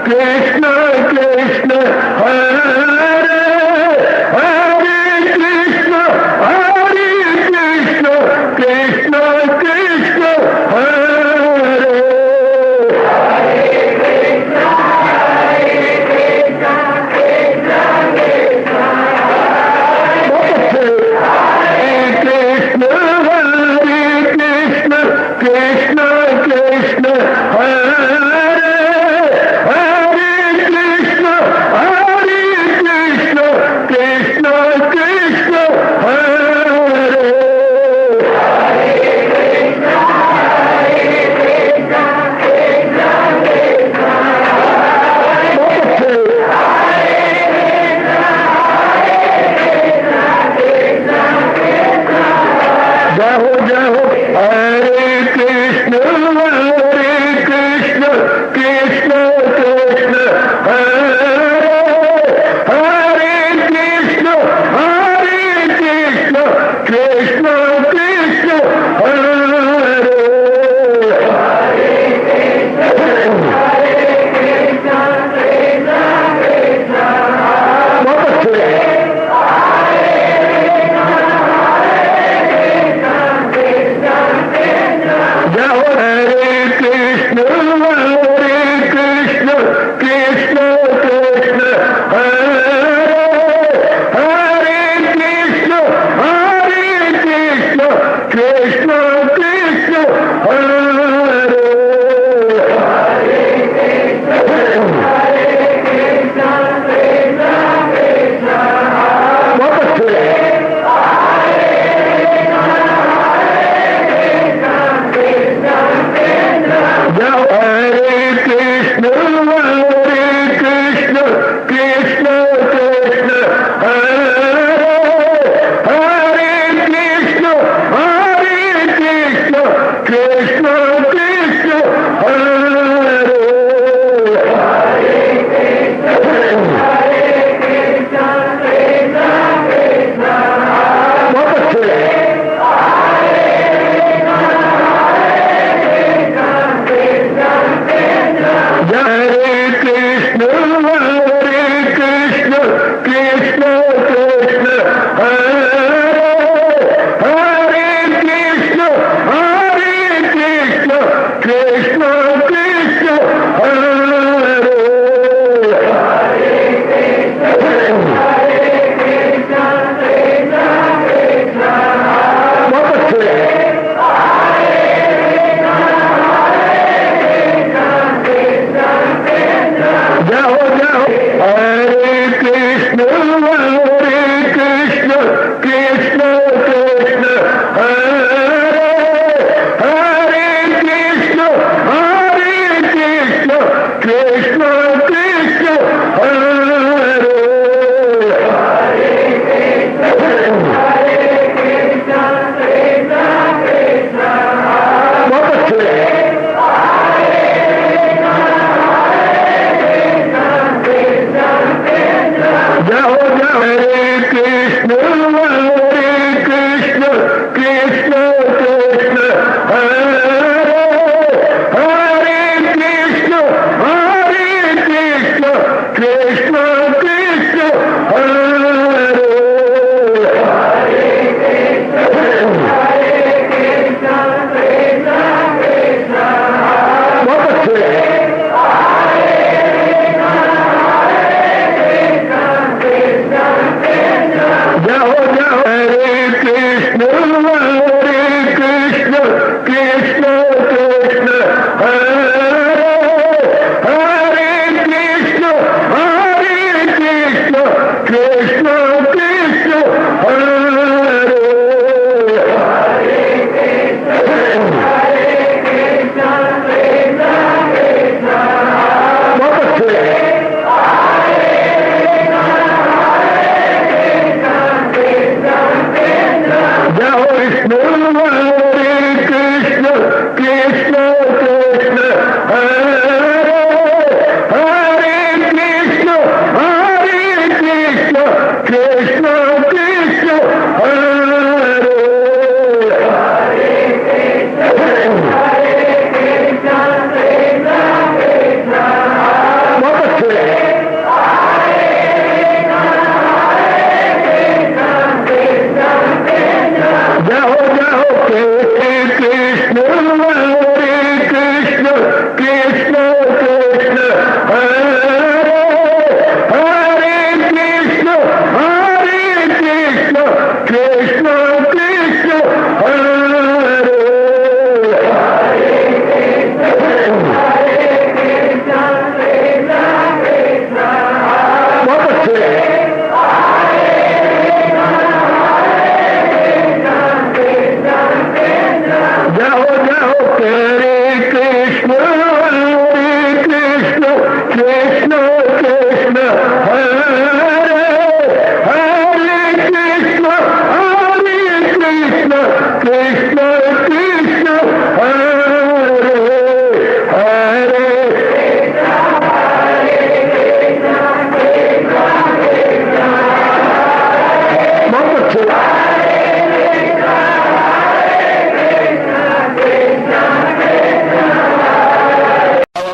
Krishna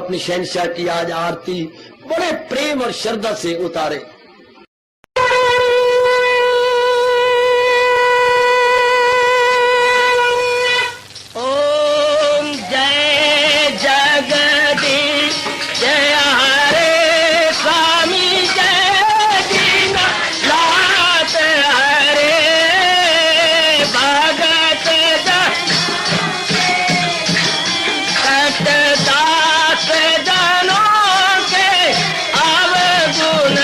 अपनी शहनशाह की आज आरती बड़े प्रेम और श्रद्धा से उतारे। ओम जय जगदीश जय हरे स्वामी जय दीनानाथ हरे भगत सतदास जनों के अवगुण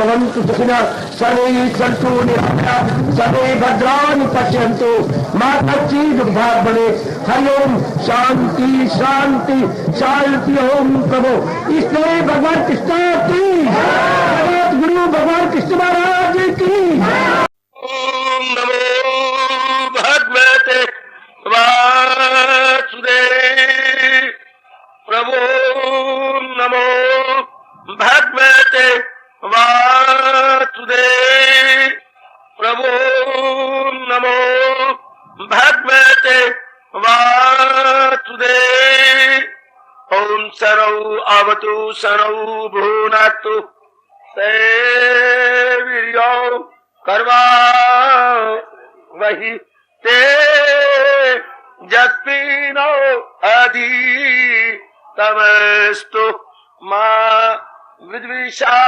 भवन्तु सुखिनः सर्वे सन्तु निरामयाः सर्वे भद्राणि पश्यन्तु मा कश्चित् दुर्भाग्यं भवेत्। हरि ओम शांति शांति शांति। ओम प्रभु इसलिए भगवान कृष्ण की जगत गुरु भगवान कृष्ण महाराज की। ओम नमो भगवते वासुदेव प्रभु नमो भगवते वासुदेव प्रभु नमो भगवते वासुदेव। ओम शरौ अवतु शरौ भुनक्तु सेवीर्यो कर्वा वही ते जस्मिनो अधि तमस्तु मां विद्विषावै।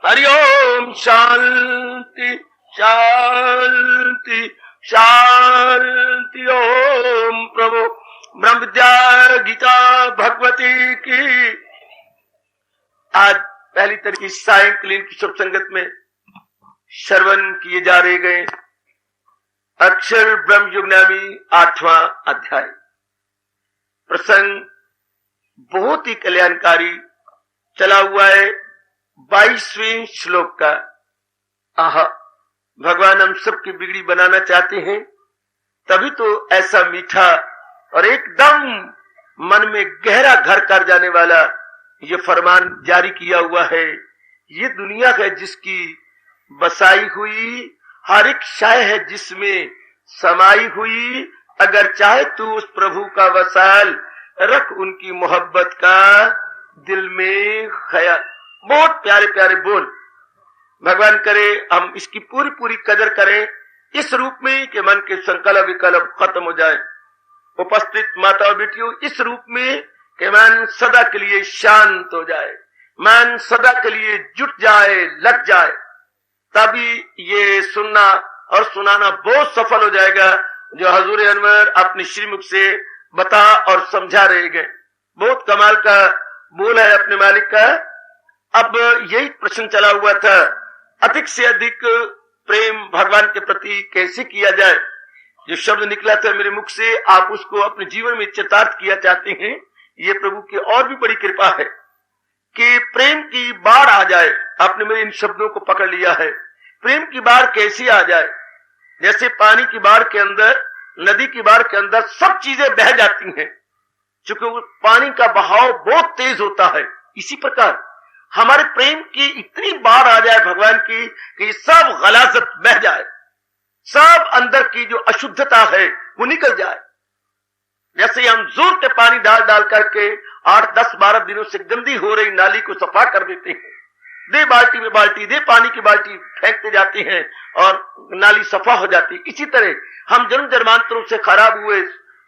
हरि ओम शांति शांति शांति। ओम प्रभु ब्रह्म विद्या गीता भगवती की। आज पहली तरीके सायंकालीन की शुभ संगत में श्रवण किए जा रहे गए अक्षर ब्रह्म युगनामी 8वां अध्याय। प्रसंग बहुत ही कल्याणकारी चला हुआ है 22वें श्लोक का। आहा, भगवान हम सबकी बिगड़ी बनाना चाहते हैं, तभी तो ऐसा मीठा और एकदम मन में गहरा घर कर जाने वाला ये फरमान जारी किया हुआ है। ये दुनिया है जिसकी बसाई हुई, हर एक शय है जिसमें समाई हुई। अगर चाहे तू उस प्रभु का वसाल रख उनकी मोहब्बत का दिल में ख्याल। बहुत प्यारे प्यारे बोल। भगवान करे हम इसकी पूरी पूरी कदर करें इस रूप में कि मन के संकल्प विकल्प खत्म हो जाए। उपस्थित माता और बेटियों, इस रूप में कि मन सदा के लिए शांत हो जाए, मन सदा के लिए जुट जाए, लग जाए, तभी ये सुनना और सुनाना बहुत सफल हो जाएगा जो हजूर अनवर अपने श्रीमुख से बता और समझा रहे गए। बहुत कमाल का बोल है अपने मालिक का। अब यही प्रश्न चला हुआ था, अधिक से अधिक प्रेम भगवान के प्रति कैसे किया जाए। जो शब्द निकला था मेरे मुख से, आप उसको अपने जीवन में चरितार्थ किया चाहते हैं। ये प्रभु की और भी बड़ी कृपा है कि प्रेम की बाढ़ आ जाए। आपने मेरे इन शब्दों को पकड़ लिया है। प्रेम की बाढ़ कैसी आ जाए? जैसे पानी की बाढ़ के अंदर, नदी की बाढ़ के अंदर सब चीजें बह जाती हैं, चूंकि उस पानी का बहाव बहुत तेज होता है। इसी प्रकार हमारे प्रेम की इतनी बाढ़ आ जाए भगवान की कि सब गलाजत बह जाए, सब अंदर की जो अशुद्धता है वो निकल जाए। जैसे हम जोर के पानी डाल डाल करके 8, 10, 12 दिनों से गंदी हो रही नाली को सफा कर देते हैं, दे बाल्टी में बाल्टी, दे पानी की बाल्टी फेंकते जाते हैं और नाली सफा हो जाती है। इसी तरह हम जन्म जन्मांतरों से खराब हुए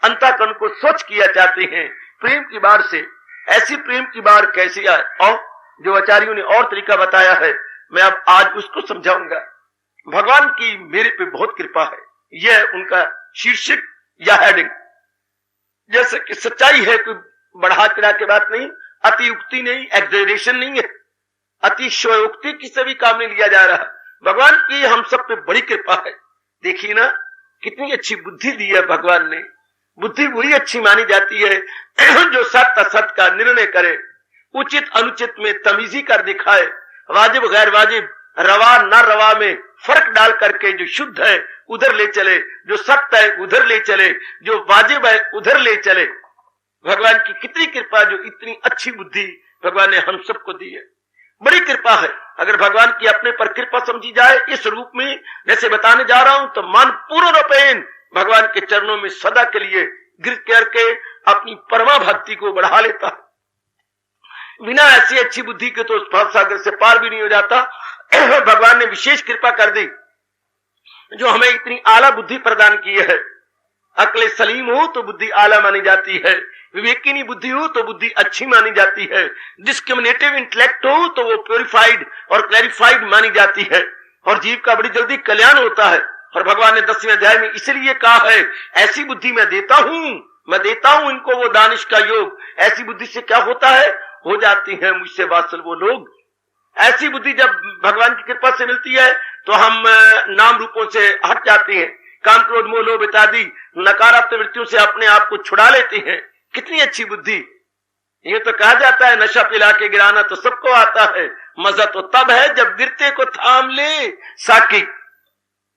अंतःकरण को स्वच्छ किया चाहते हैं प्रेम की बाढ़ से। ऐसी प्रेम की बाढ़ कैसी आए? और जो आचार्यों ने और तरीका बताया है, मैं अब आज उसको समझाऊंगा। भगवान की मेरे पे बहुत कृपा है, यह उनका शीर्षक या हेडिंग। जैसे कि सच्चाई है, कोई बढ़ा चढ़ा के बात नहीं, अतियुक्ति नहीं, एग्जेजरेशन नहीं है, अतिशयोक्ति किसी भी काम नहीं लिया जा रहा। भगवान की हम सब पे बड़ी कृपा है। देखिए ना, कितनी अच्छी बुद्धि दी है भगवान ने। बुद्धि वही अच्छी मानी जाती है जो सत्य असत का निर्णय करे, उचित अनुचित में तमीजी कर दिखाए, वाजिब गैर वाजिब, रवा न रवा में फर्क डाल करके जो शुद्ध है उधर ले चले, जो सत्य है उधर ले चले, जो वाजिब है उधर ले चले। भगवान की कितनी कृपा, जो इतनी अच्छी बुद्धि भगवान ने हम सबको दी है। बड़ी कृपा है। अगर भगवान की अपने पर कृपा समझी जाए इस रूप में जैसे बताने जा रहा हूं, तो मन पूर्ण रूपेण भगवान के चरणों में सदा के लिए गिर करके अपनी परमा भक्ति को बढ़ा लेता है। बिना ऐसी अच्छी बुद्धि के तो उस भव सागर से पार भी नहीं हो जाता। भगवान ने विशेष कृपा कर दी जो हमें इतनी आला बुद्धि प्रदान की है। अक्ल सलीम हो तो बुद्धि आला मानी जाती है, विवेकिनी बुद्धि हो तो बुद्धि अच्छी मानी जाती है, डिस्क्रिमिनेटिव इंटेलेक्ट हो तो वो प्योरिफाइड और क्लैरिफाइड मानी जाती है, और जीव का बड़ी जल्दी कल्याण होता है। और भगवान ने 10वें अध्याय में इसलिए कहा है, ऐसी बुद्धि मैं देता हूं इनको वो दानिश का योग। ऐसी बुद्धि से क्या होता है? हो जाती है मुझसे वात्सल वो लोग ऐसी बुद्धि जब भगवान की कृपा से मिलती है तो हम नाम रूपों से हट जाते हैं, काम क्रोध मोह लोभ इत्यादि नकारात्मक वृत्तियों से अपने आप को छुड़ा लेते हैं। कितनी अच्छी बुद्धि। ये तो कहा जाता है नशा पिला के गिराना तो सबको आता है, मजा तो तब है जब गिरते को थाम ले साकी।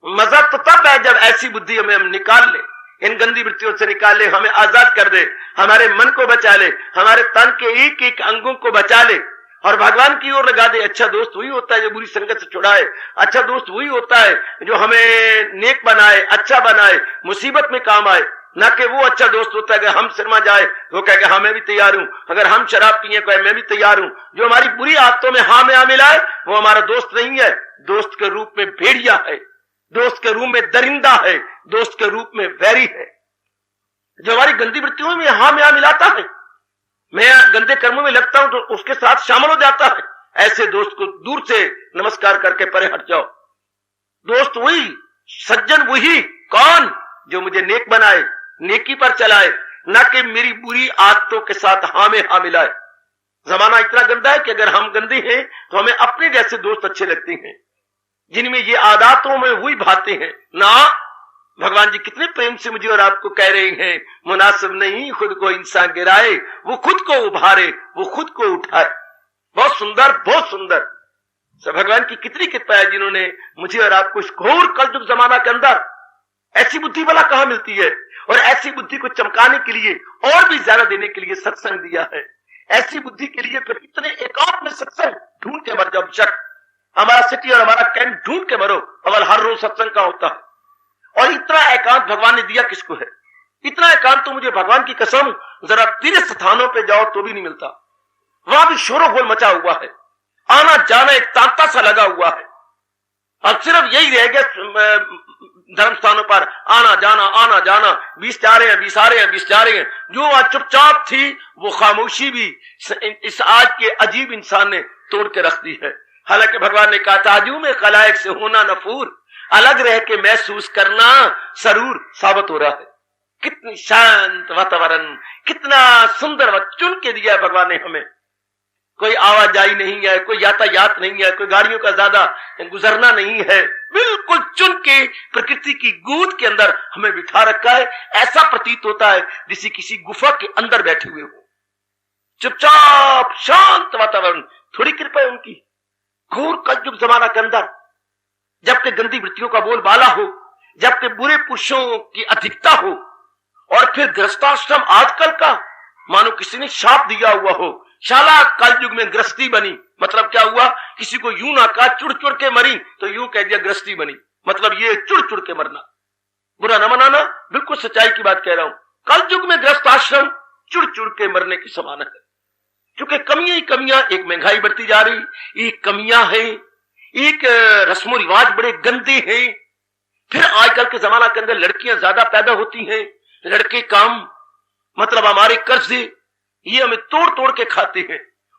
मजा तो तब है जब ऐसी बुद्धि हमें हम निकाल ले, इन गंदी वृत्तियों से निकाल ले, हमें आजाद कर दे, हमारे मन को बचा ले, हमारे तन के एक एक अंगों को बचा ले और भगवान की ओर लगा दे। अच्छा दोस्त वही होता है जो बुरी संगत से छुड़ाए, अच्छा दोस्त वही होता है जो हमें नेक बनाए, अच्छा बनाए, मुसीबत में काम आए। ना कि वो अच्छा दोस्त होता है अगर हम शर्मा जाए वो कहे हाँ मैं भी तैयार हूं, अगर हम शराब पिए कहे मैं भी तैयार हूं। जो हमारी बुरी आदतों में हाँ में हाँ मिलाए वो हमारा दोस्त नहीं है, दोस्त के रूप में भेड़िया है, दोस्त के रूप में दरिंदा है, दोस्त के रूप में वैरी है। जो हमारी गंदी वृत्तियों में हाँ में हाँ मिलाता है, मैं गंदे कर्मों में लगता हूं तो उसके साथ शामिल हो जाता है, ऐसे दोस्त को दूर से नमस्कार करके परे हट जाओ। दोस्त वही, सज्जन वही, कौन? जो मुझे नेक बनाए, नेकी पर चलाए, ना कि मेरी बुरी आदतों के साथ हाँ में हाँ मिलाए। जमाना इतना गंदा है कि अगर हम गंदे हैं तो हमें अपने जैसे दोस्त अच्छे लगते हैं जिनमें ये आदतों में हुई भाते हैं ना। भगवान जी कितने प्रेम से मुझे और आपको कह रहे हैं, मुनासिब नहीं खुद को इंसान गिराए, वो खुद को उभारे, वो खुद को उठाए। बहुत सुंदर, बहुत सुंदर। सब भगवान की कितनी कृपा है जिन्होंने मुझे और आपको इस घोर कलयुग जमाना के अंदर ऐसी बुद्धि वाला कहां मिलती है, और ऐसी बुद्धि को चमकाने के लिए और भी ज्यादा देने के लिए सत्संग दिया है। ऐसी बुद्धि के लिए फिर इतने एकांत में सत्संग ढूंढ के मर जाओ। शक हमारा सिटी और हमारा कैंप ढूंढ के मरो, अवल हर रोज सत्संग का होता है। और इतना एकांत भगवान ने दिया किसको है? इतना एकांत तो मुझे भगवान की कसम जरा तीर्थ स्थानों पे जाओ तो भी नहीं मिलता। वहां भी शोरोगुल मचा हुआ है, आना जाना एक तांता सा लगा हुआ है, अब सिर्फ यही रह गया धर्म स्थानों पर आना जाना 20 जा रहे हैं, 20 आ रहे हैं, 20 जा रहे हैं। जो आज चुपचाप थी वो खामोशी भी इस आज के अजीब इंसान ने तोड़ के रख दी है। हालांकि भगवान ने कहा ताजू में खलायक से होना नफूर, अलग रह के महसूस करना सरूर साबित हो रहा है। कितनी शांत वातावरण, कितना सुंदर वक्त चुन के दिया है भगवान ने हमें। कोई आवाजाही नहीं है, कोई यातायात नहीं है, कोई गाड़ियों का ज्यादा गुजरना नहीं है, बिल्कुल चुन के प्रकृति की गोद के अंदर हमें बिठा रखा है। ऐसा प्रतीत होता है जैसे किसी गुफा के अंदर बैठे हुए हो, चुपचाप शांत वातावरण। थोड़ी कृपा है उनकी घोर कलयुग जमाना के अंदर, जबकि गंदी वृत्तियों का बोलबाला हो, जबकि बुरे पुरुषों की अधिकता हो, और फिर गृहस्थाश्रम आजकल का मानो किसी ने शाप दिया हुआ हो। शाला कलयुग में गृहस्थी बनी, मतलब क्या हुआ? किसी को यूं ना कहा चुड़ चुड़ के मरी तो यूं कह दिया गृहस्थी बनी, मतलब ये चुड़ चुड़ के मरना। बुरा न मनाना, बिल्कुल सच्चाई की बात कह रहा हूं। कलयुग में गृहस्थाश्रम चुड़ चुड़ के मरने की समान है, क्योंकि कमियां ही कमियां, एक महंगाई बढ़ती जा रही, एक कमियां है, एक रस्मो रिवाज बड़े गंदे हैं। फिर आजकल के जमाना के अंदर लड़कियां ज्यादा पैदा होती हैं, लड़के कम, मतलब हमारे कर्जे ये हमें तोड़ तोड़ के खाते हैं।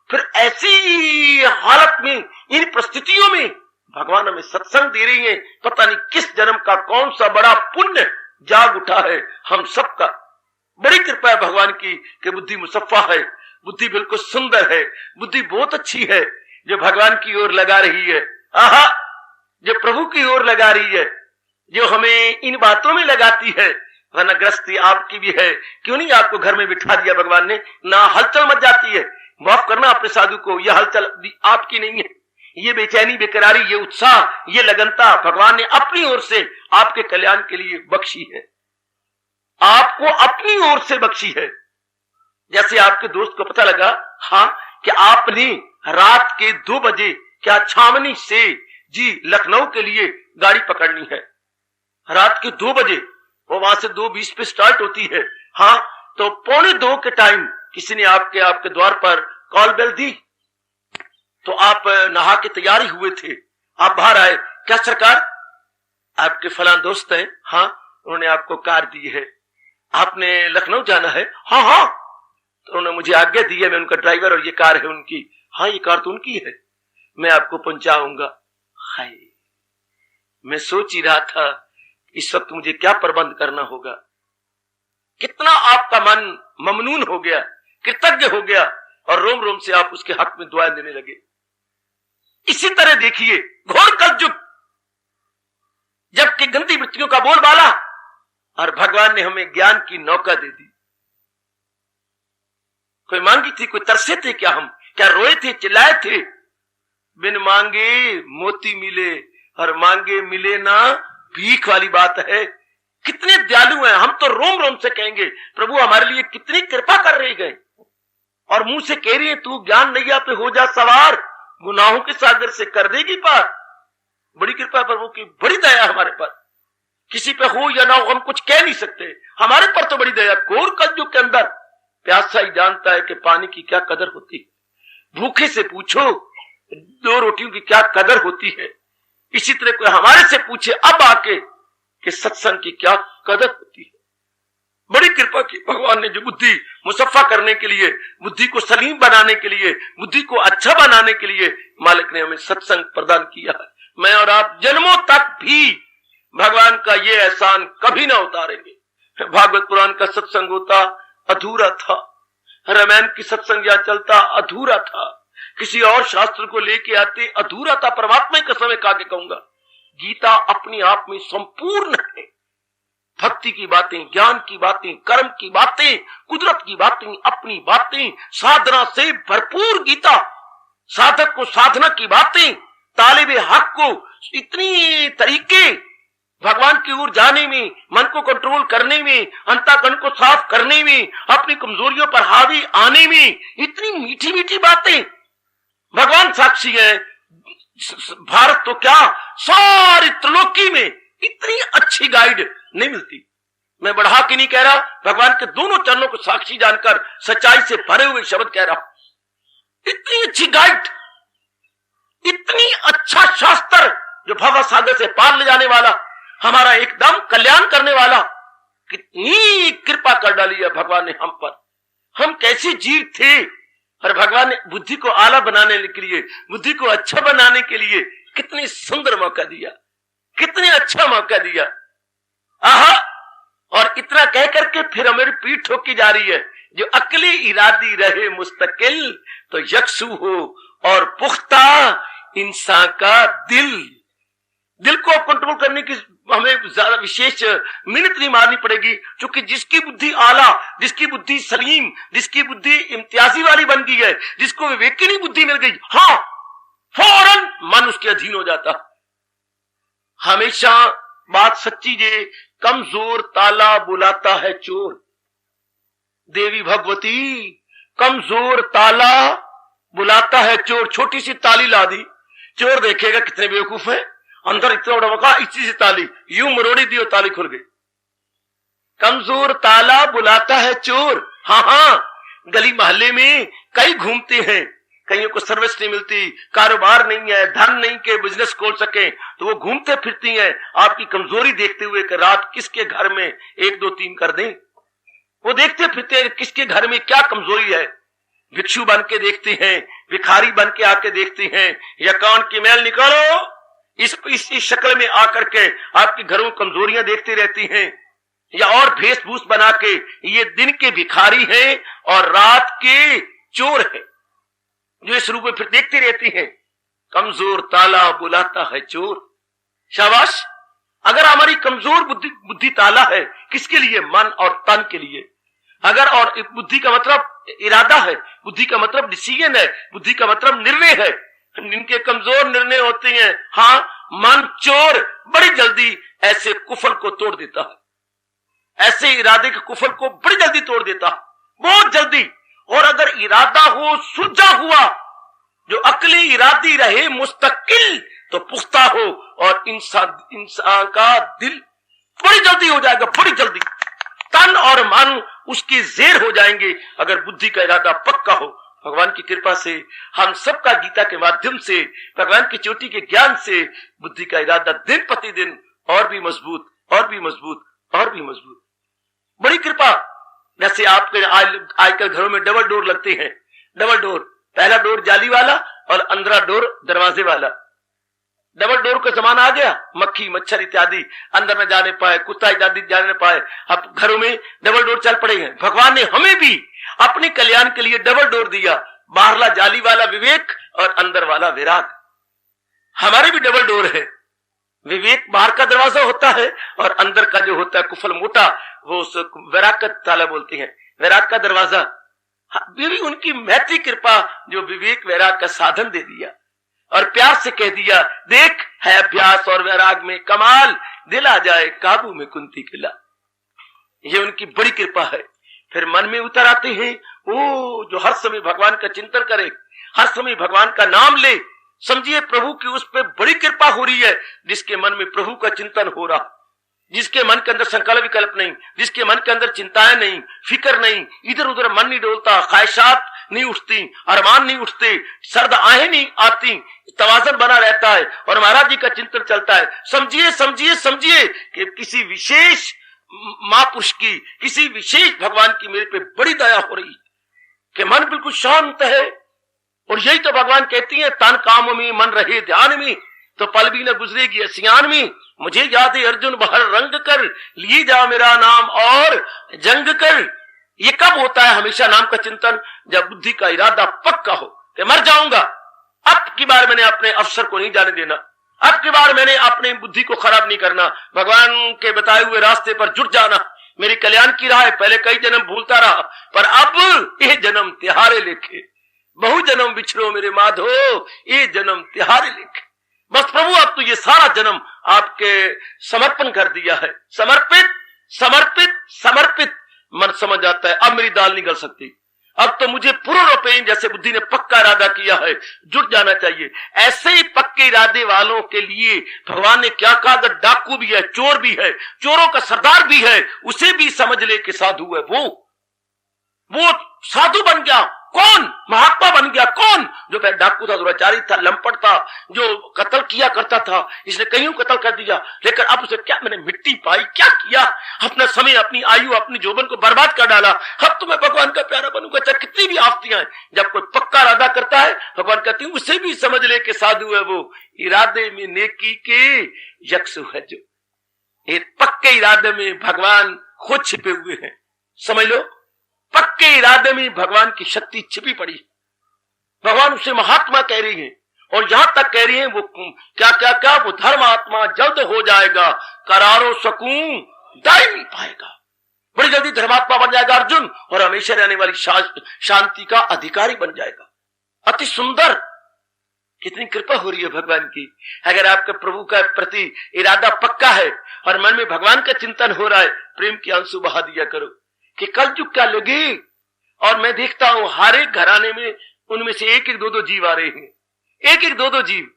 फिर ऐसी हालत में, इन परिस्थितियों में भगवान हमें सत्संग दे रही है। पता नहीं किस जन्म का कौन सा बड़ा पुण्य जाग उठा है हम सबका। बड़ी कृपा है भगवान की कि बुद्धि मुसफ्फा है, बुद्धि बिल्कुल सुंदर है, बुद्धि बहुत अच्छी है जो भगवान की ओर लगा रही है। आहा, जो प्रभु की ओर लगा रही है, जो हमें इन बातों में लगाती है। वरना ग्रस्ती आपकी भी है, क्यों नहीं आपको घर में बिठा दिया भगवान ने? ना हलचल मच जाती है, माफ करना अपने साधु को, यह हलचल आपकी नहीं है। ये बेचैनी, बेकरारी, ये उत्साह, ये लगनता भगवान ने अपनी ओर से आपके कल्याण के लिए बख्शी है, आपको अपनी ओर से बख्शी है। जैसे आपके दोस्त को पता लगा हाँ कि आपने रात के 2 बजे क्या छावनी से जी लखनऊ के लिए गाड़ी पकड़नी है, रात के 2 बजे, वो वहां से 2:20 पे स्टार्ट होती है। हाँ, तो 1:45 के टाइम किसी ने आपके द्वार पर कॉल बेल दी, तो आप नहा के तैयारी हुए थे, आप बाहर आए, क्या सरकार आपके फलां दोस्त हैं? हाँ, उन्होंने आपको कार दी है, आपने लखनऊ जाना है? हाँ हाँ, तो उन्होंने मुझे आज्ञा दी है, मैं उनका ड्राइवर और ये कार है उनकी। हाँ, ये कार तो उनकी है, मैं आपको पहुंचाऊंगा। हाय, मैं सोच ही रहा था इस वक्त मुझे क्या प्रबंध करना होगा। कितना आपका मन ममनून हो गया, कृतज्ञ हो गया, और रोम रोम से आप उसके हक में दुआएं देने लगे। इसी तरह देखिए घोर कलयुग, जबकि गंदी वृत्तियों का बोलबाला, और भगवान ने हमें ज्ञान की नौका दे दी। कोई मांगी थी, कोई तरसे थे क्या? हम क्या रोए थे, चिल्लाए थे? बिन मांगे मोती मिले और मांगे मिले ना, भीख वाली बात है। कितने दयालु हैं हम, तो रोम रोम से कहेंगे प्रभु हमारे लिए कितनी कृपा कर रहे गए, और मुंह से कह रही है तू ज्ञान नैया पे हो जा सवार, गुनाहों के सागर से कर देगी पार। बड़ी कृपा प्रभु की, बड़ी दया हमारे पर। किसी पे हो या ना हो हम कुछ कह नहीं सकते, हमारे पर तो बड़ी दया। घोर कलयुग के अंदर प्यासा ही जानता है कि पानी की क्या कदर होती है। भूखे से पूछो 2 रोटियों की क्या कदर होती है। इसी तरह कोई हमारे से पूछे अब आके कि सत्संग की क्या कदर होती है। बड़ी कृपा की भगवान ने, जो बुद्धि मुसफ्फा करने के लिए, बुद्धि को सलीम बनाने के लिए, बुद्धि को अच्छा बनाने के लिए मालिक ने हमें सत्संग प्रदान किया है। मैं और आप जन्मों तक भी भगवान का ये एहसान कभी ना उतारेंगे। भागवत पुराण का सत्संग होता अधूरा था, रामायण की सत्संग या चलता अधूरा था, किसी और शास्त्र को लेके आते अधूरा था। परमात्मा की कसम खा के कहूंगा, गीता अपने आप में संपूर्ण है। भक्ति की बातें, ज्ञान की बातें, कर्म की बातें, कुदरत की बातें, अपनी बातें, साधना से भरपूर गीता। साधक को साधना की बातें, तालिबे हक को इतनी तरीके भगवान की ओर जाने में, मन को कंट्रोल करने में, अंतःकरण को साफ करने में, अपनी कमजोरियों पर हावी आने में, इतनी मीठी मीठी बातें। भगवान साक्षी है, भारत तो क्या सारी त्रिलोकी में इतनी अच्छी गाइड नहीं मिलती। मैं बढ़ा के नहीं कह रहा, भगवान के दोनों चरणों को साक्षी जानकर सच्चाई से भरे हुए शब्द कह रहा हूं। इतनी अच्छी गाइड, इतनी अच्छा शास्त्र जो भव सागर से पार ले जाने वाला, हमारा एकदम कल्याण करने वाला, कितनी कृपा कर डाली है भगवान ने हम पर। हम कैसे जीव थे, और भगवान ने बुद्धि को आला बनाने के लिए, बुद्धि को अच्छा बनाने के लिए कितनी सुंदर मौका दिया, कितने अच्छा मौका दिया। आहा, और इतना कह करके फिर हमारी पीठ ठोकी जा रही है, जो अकली इरादी रहे मुस्तकिल तो यकसू हो, और पुख्ता इंसान का दिल को कंट्रोल करने की हमें ज्यादा विशेष मिनट नहीं मारनी पड़ेगी, क्योंकि जिसकी बुद्धि आला, जिसकी बुद्धि सलीम, जिसकी बुद्धि इम्तियाजी वाली बन गई है, जिसको विवेकिनी बुद्धि मिल गई, हाँ फौरन मन उसके अधीन हो जाता। हमेशा बात सच्ची जे, कमजोर ताला बुलाता है चोर। देवी भगवती, कमजोर ताला बुलाता है चोर। छोटी सी ताली ला दी, चोर देखेगा कितने बेवकूफ है, अंदर इतना बड़ा मौका, इसी से ताली यूं मरोड़ी दी और ताली खुल गई। कमजोर ताला बुलाता है चोर। हाँ, गली मोहल्ले में कई घूमते हैं, कईयों को सर्विस नहीं मिलती, कारोबार नहीं है, धन नहीं के बिजनेस खोल सके, तो वो घूमते फिरती हैं आपकी कमजोरी देखते हुए कि रात किसके घर में 1 2 3 कर दें। वो देखते फिरते हैं किसके घर में क्या कमजोरी है। भिक्षु बन के देखते हैं, भिखारी बन के आके देखते हैं, या कान की मैल निकालो, इस शक्ल में आकर के आपके घरों में कमजोरियां देखती रहती हैं, या और भेषभूष बना के ये दिन के भिखारी हैं और रात के चोर हैं, जो इस रूप में फिर देखती रहती हैं। कमजोर ताला बुलाता है चोर। शाबाश, अगर हमारी कमजोर बुद्धि ताला है, किसके लिए? मन और तन के लिए। अगर और बुद्धि का मतलब इरादा है, बुद्धि का मतलब डिसीजन है, बुद्धि का मतलब निर्णय है। जिनके कमजोर निर्णय होते हैं, हाँ, मन चोर बड़ी जल्दी ऐसे कुफल को तोड़ देता है, ऐसे इरादे के कुफल को बड़ी जल्दी तोड़ देता है, बहुत जल्दी। और अगर इरादा हो सुलझा हुआ, जो अकली इरादी रहे मुस्तकिल, तो पुख्ता हो, और इंसान का दिल बड़ी जल्दी हो जाएगा, बड़ी जल्दी तन और मन उसके जेर हो जाएंगे, अगर बुद्धि का इरादा पक्का हो। भगवान की कृपा से हम सबका गीता के माध्यम से, भगवान की चोटी के ज्ञान से बुद्धि का इरादा दिन प्रतिदिन और भी मजबूत, और भी मजबूत, और भी मजबूत। बड़ी कृपा। जैसे आपके आजकल घरों में डबल डोर लगते हैं, डबल डोर, पहला डोर जाली वाला और अंदर डोर दरवाजे वाला। डबल डोर का जमाना आ गया, मक्खी मच्छर इत्यादि अंदर न जाने पाए, कुत्ता इत्यादि जाने पाए, अब घरों में डबल डोर चल पड़े हैं। भगवान ने हमें भी अपने कल्याण के लिए डबल डोर दिया, बाहरला जाली वाला विवेक और अंदर वाला विराग। हमारे भी डबल डोर है। विवेक बाहर का दरवाजा होता है और अंदर का जो होता है कुफल मोटा, वो उस वैराग का ताला बोलते हैं, वैराग का दरवाजा। भी उनकी मैत्री कृपा जो विवेक वैराग का साधन दे दिया और प्यार से कह दिया, देख है अभ्यास और वैराग में कमाल, दिल आ जाए काबू में कुंती किला। ये उनकी बड़ी कृपा है। फिर मन में उतर आते हैं, ओ जो हर समय भगवान का चिंतन करे, हर समय भगवान का नाम ले, समझिए प्रभु की उस पर बड़ी कृपा हो रही है। जिसके मन में प्रभु का चिंतन हो रहा, जिसके मन के अंदर संकल्प विकल्प नहीं, जिसके मन के अंदर चिंताएं नहीं, फिक्र नहीं, इधर उधर मन नहीं डोलता, ख्वाहिशात नहीं उठती, अरमान नहीं उठते, सर्द आहें नहीं आती, तवाज़ुन बना रहता है और महाराज जी का चिंतन चलता है। समझिए समझिए समझिए कि किसी विशेष महापुरुष की, किसी विशेष भगवान की मेरे पे बड़ी दया हो रही कि मन बिल्कुल शांत है। और यही तो भगवान कहती है, तन काम में मन रहे ध्यान में, तो पल भी न गुजरेगी सियान में। मुझे याद है अर्जुन बहर रंग कर, लिए जा मेरा नाम और जंग कर। ये कब होता है? हमेशा नाम का चिंतन, जब बुद्धि का इरादा पक्का हो कि मर जाऊंगा, अब की बार मैंने अपने अवसर को नहीं जाने देना, अब की बार मैंने अपनी बुद्धि को खराब नहीं करना, भगवान के बताए हुए रास्ते पर जुट जाना। मेरी कल्याण की राह है, पहले कई जन्म भूलता रहा, पर अब ये जन्म तिहारे लेखे, बहु जन्म बिछड़ो मेरे माधो, ये जन्म तिहारे लेखे। बस प्रभु अब तो ये सारा जन्म आपके समर्पण कर दिया है। समर्पित समर्पित समर्पित मन समझ आता है, अब मेरी दाल नहीं गल सकती, अब तो मुझे पूर्ण रूपेण जैसे बुद्धि ने पक्का इरादा किया है जुट जाना चाहिए। ऐसे ही पक्के इरादे वालों के लिए भगवान ने क्या कहा, अगर डाकू भी है, चोर भी है, चोरों का सरदार भी है, उसे भी समझ ले कि साधु है। वो साधु बन गया। कौन? महात्मा बन गया। कौन? जो पहले डाकू था, दुराचारी था, लंपट था, जो कत्ल किया करता था, इसने कईयों कत्ल कर दिया, लेकिन अब उसे क्या मैंने मिट्टी पाई, क्या किया, अपना समय, अपनी आयु, अपनी जोबन को बर्बाद कर डाला। अब तो मैं भगवान का प्यारा बनूंगा, चाहे कितनी भी आफतियां। जब कोई पक्का इरादा करता है, भगवान कहते हैं उसे भी समझ ले कि साधु है वो, इरादे में नेकी के यकसु है जो। पक्के इरादे में भगवान खुद छिपे हुए हैं। समझ लो, पक्के इरादे में भगवान की शक्ति छिपी पड़ी। भगवान उसे महात्मा कह रही है और यहां तक कह रही है वो क्या क्या क्या, वो धर्मात्मा जल्द हो जाएगा, करारो सकून दायमी पाएगा। बड़ी जल्दी धर्मात्मा बन जाएगा अर्जुन और हमेशा रहने वाली शांति का अधिकारी बन जाएगा। अति सुंदर, कितनी कृपा हो रही है भगवान की। अगर आपके प्रभु का प्रति इरादा पक्का है और मन में भगवान का चिंतन हो रहा है, प्रेम की आंसू बहा दिया करो कि कल युग क्या लगे। और मैं देखता हूं हर एक घराने में उनमें से एक एक दो दो जीव आ रहे हैं, एक एक दो दो जीव।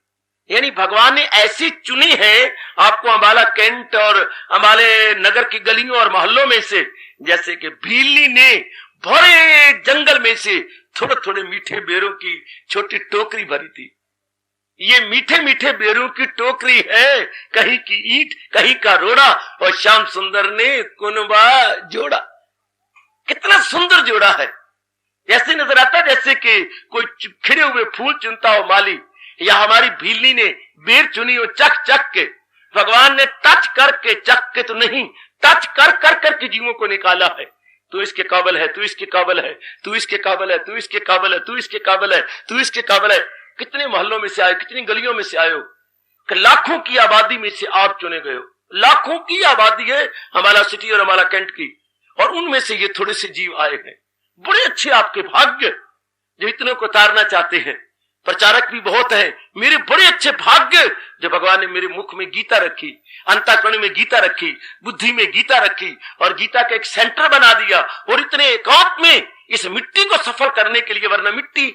यानी भगवान ने ऐसी चुनी है आपको अंबाला कैंट और अंबाले नगर की गलियों और मोहल्लों में से, जैसे कि भीली ने भरे जंगल में से थोड़े थोड़े मीठे बेरों की छोटी टोकरी भरी थी। ये मीठे मीठे बेरों की टोकरी है, कहीं की ईंट कहीं का रोड़ा, और श्याम सुंदर ने कुनबा जोड़ा। कितना सुंदर जोड़ा है। ऐसे नजर आता है जैसे कि कोई खिड़े हुए फूल चुनता हो माली, या हमारी भीलनी ने बेर चुनी हो चक चक के। भगवान ने टच करके, चक के तो नहीं, टच कर कर करके जीवों को निकाला है। तू इसके काबिल है, तू इसके काबिल है, तू इसके काबिल है, तू इसके काबिल है, तू इसके काबिल है, तू इसके काबिल है। कितने मोहल्लों में से आए, कितनी गलियों में से आए हो कि लाखों की आबादी में से आप चुने गए हो। लाखों की आबादी है हमारा सिटी और हमारा कैंट की, और उनमें से ये थोड़े से जीव आए हैं। बड़े अच्छे आपके भाग्य जो इतने को तारना चाहते हैं। प्रचारक भी बहुत है, मेरे बड़े अच्छे भाग्य जो भगवान ने मेरे मुख में गीता रखी, अंतःकरण में गीता रखी, बुद्धि में गीता रखी और गीता का एक सेंटर बना दिया। और इतने एकांत में इस मिट्टी को सफल करने के लिए, वरना मिट्टी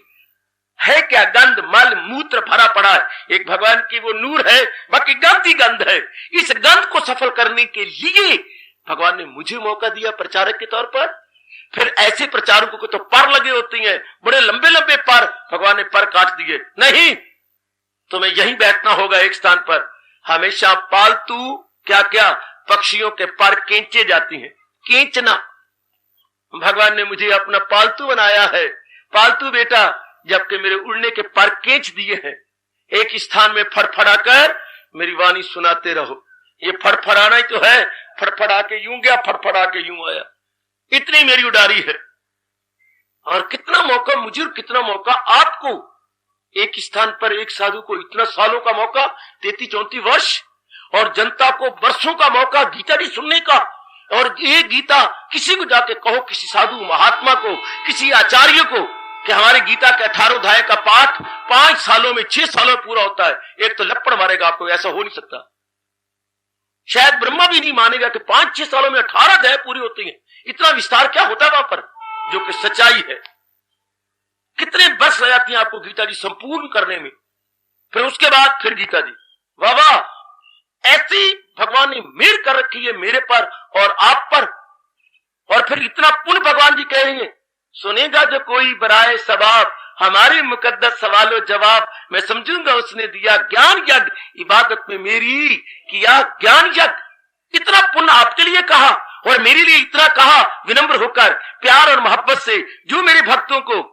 है क्या, गंध मल मूत्र भरा पड़ा है। एक भगवान की वो नूर है, बाकी गंध ही गंध है। इस गंध को सफल करने के लिए भगवान ने मुझे मौका दिया प्रचारक के तौर पर। फिर ऐसे प्रचारकों को तो पर लगे होती हैं, बड़े लंबे लंबे पर, भगवान ने पर काट दिए। नहीं, तुम्हें यहीं बैठना होगा एक स्थान पर। हमेशा पालतू क्या क्या पक्षियों के पर खींचे जाती हैं, खींचना। भगवान ने मुझे अपना पालतू बनाया है, पालतू बेटा, जबकि मेरे उड़ने के पर खींच दिए हैं। एक स्थान में फड़फड़ा कर मेरी वाणी सुनाते रहो। ये फड़फड़ाना ही तो है, फड़फड़ा के यूं गया, फड़फड़ा के यूं आया, इतनी मेरी उडारी है। और कितना मौका मुझे और कितना मौका आपको एक स्थान पर एक साधु को इतना सालों का मौका, 33-34 वर्ष, और जनता को वर्षों का मौका गीता जी सुनने का। और ये गीता किसी को जाके कहो, किसी साधु महात्मा को, किसी आचार्य को, कि हमारे गीता के 18 अध्याय का पाठ 5 सालों में, 6 सालों में पूरा होता है, एक तो लपड़ मारेगा आपको, ऐसा हो नहीं सकता। शायद ब्रह्मा भी नहीं मानेगा कि 5-6 सालों में 18 अध्याय पूरी होती हैं। इतना विस्तार क्या होता है वहां पर, जो कि सच्चाई है। कितने वर्ष लग जाती हैं आपको गीता जी संपूर्ण करने में। फिर उसके बाद फिर गीता जी, वाह वाह, ऐसी भगवान ने मेहर कर रखी है मेरे पर और आप पर। और फिर इतना पुण्य भगवान जी कहेंगे, सुनेगा जो कोई बराए सवाब, हमारे मुकद्दस सवालों जवाब, मैं समझूंगा उसने दिया ज्ञान यज्ञ, इबादत में मेरी किया ज्ञान यज्ञ। इतना पुण्य आपके लिए कहा और मेरे लिए इतना कहा विनम्र होकर, प्यार और मोहब्बत से। जो मेरे भक्तों को,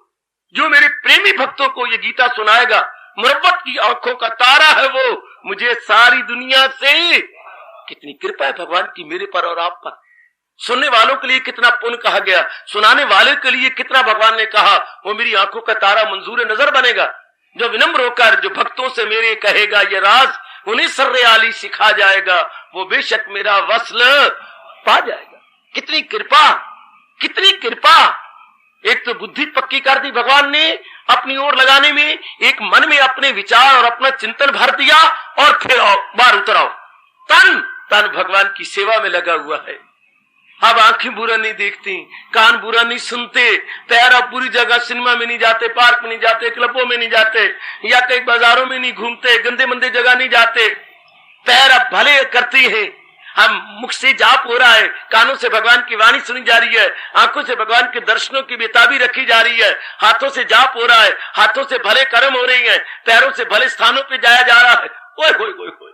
जो मेरे प्रेमी भक्तों को ये गीता सुनाएगा, मुरब्बत की आंखों का तारा है वो, मुझे सारी दुनिया से। कितनी कृपा है भगवान की मेरे पर और आप पर। सुनने वालों के लिए कितना पुण्य कहा गया, सुनाने वाले के लिए कितना भगवान ने कहा, वो मेरी आंखों का तारा मंजूर नजर बनेगा। जो विनम्र होकर जो भक्तों से मेरे कहेगा ये राज, उन्हें सर्रे आली सिखा जाएगा, वो बेशक मेरा वस्ल पा जाएगा। कितनी कृपा, कितनी कृपा। एक तो बुद्धि पक्की कर दी भगवान ने अपनी ओर लगाने में, एक मन में अपने विचार और अपना चिंतन भर दिया, और फिर आओ बाहर उतर आओ, तन तन भगवान की सेवा में लगा हुआ है। अब आंखें बुरा नहीं देखती, कान बुरा नहीं सुनते, पैर अब बुरी जगह सिनेमा में नहीं जाते, पार्क में नहीं जाते, क्लबों में नहीं जाते, या कई बाजारों में नहीं घूमते, गंदे मंदे जगह नहीं जाते। पैर अब भले करते हैं, हम मुख से जाप हो रहा है, कानों से भगवान की वाणी सुनी जा रही है, आंखों से भगवान के दर्शनों की बेताबी रखी जा रही है, हाथों से जाप हो रहा है, हाथों से भले कर्म हो रही है, पैरों से भले स्थानों पे जाया जा रहा है। ओए होए होए होए,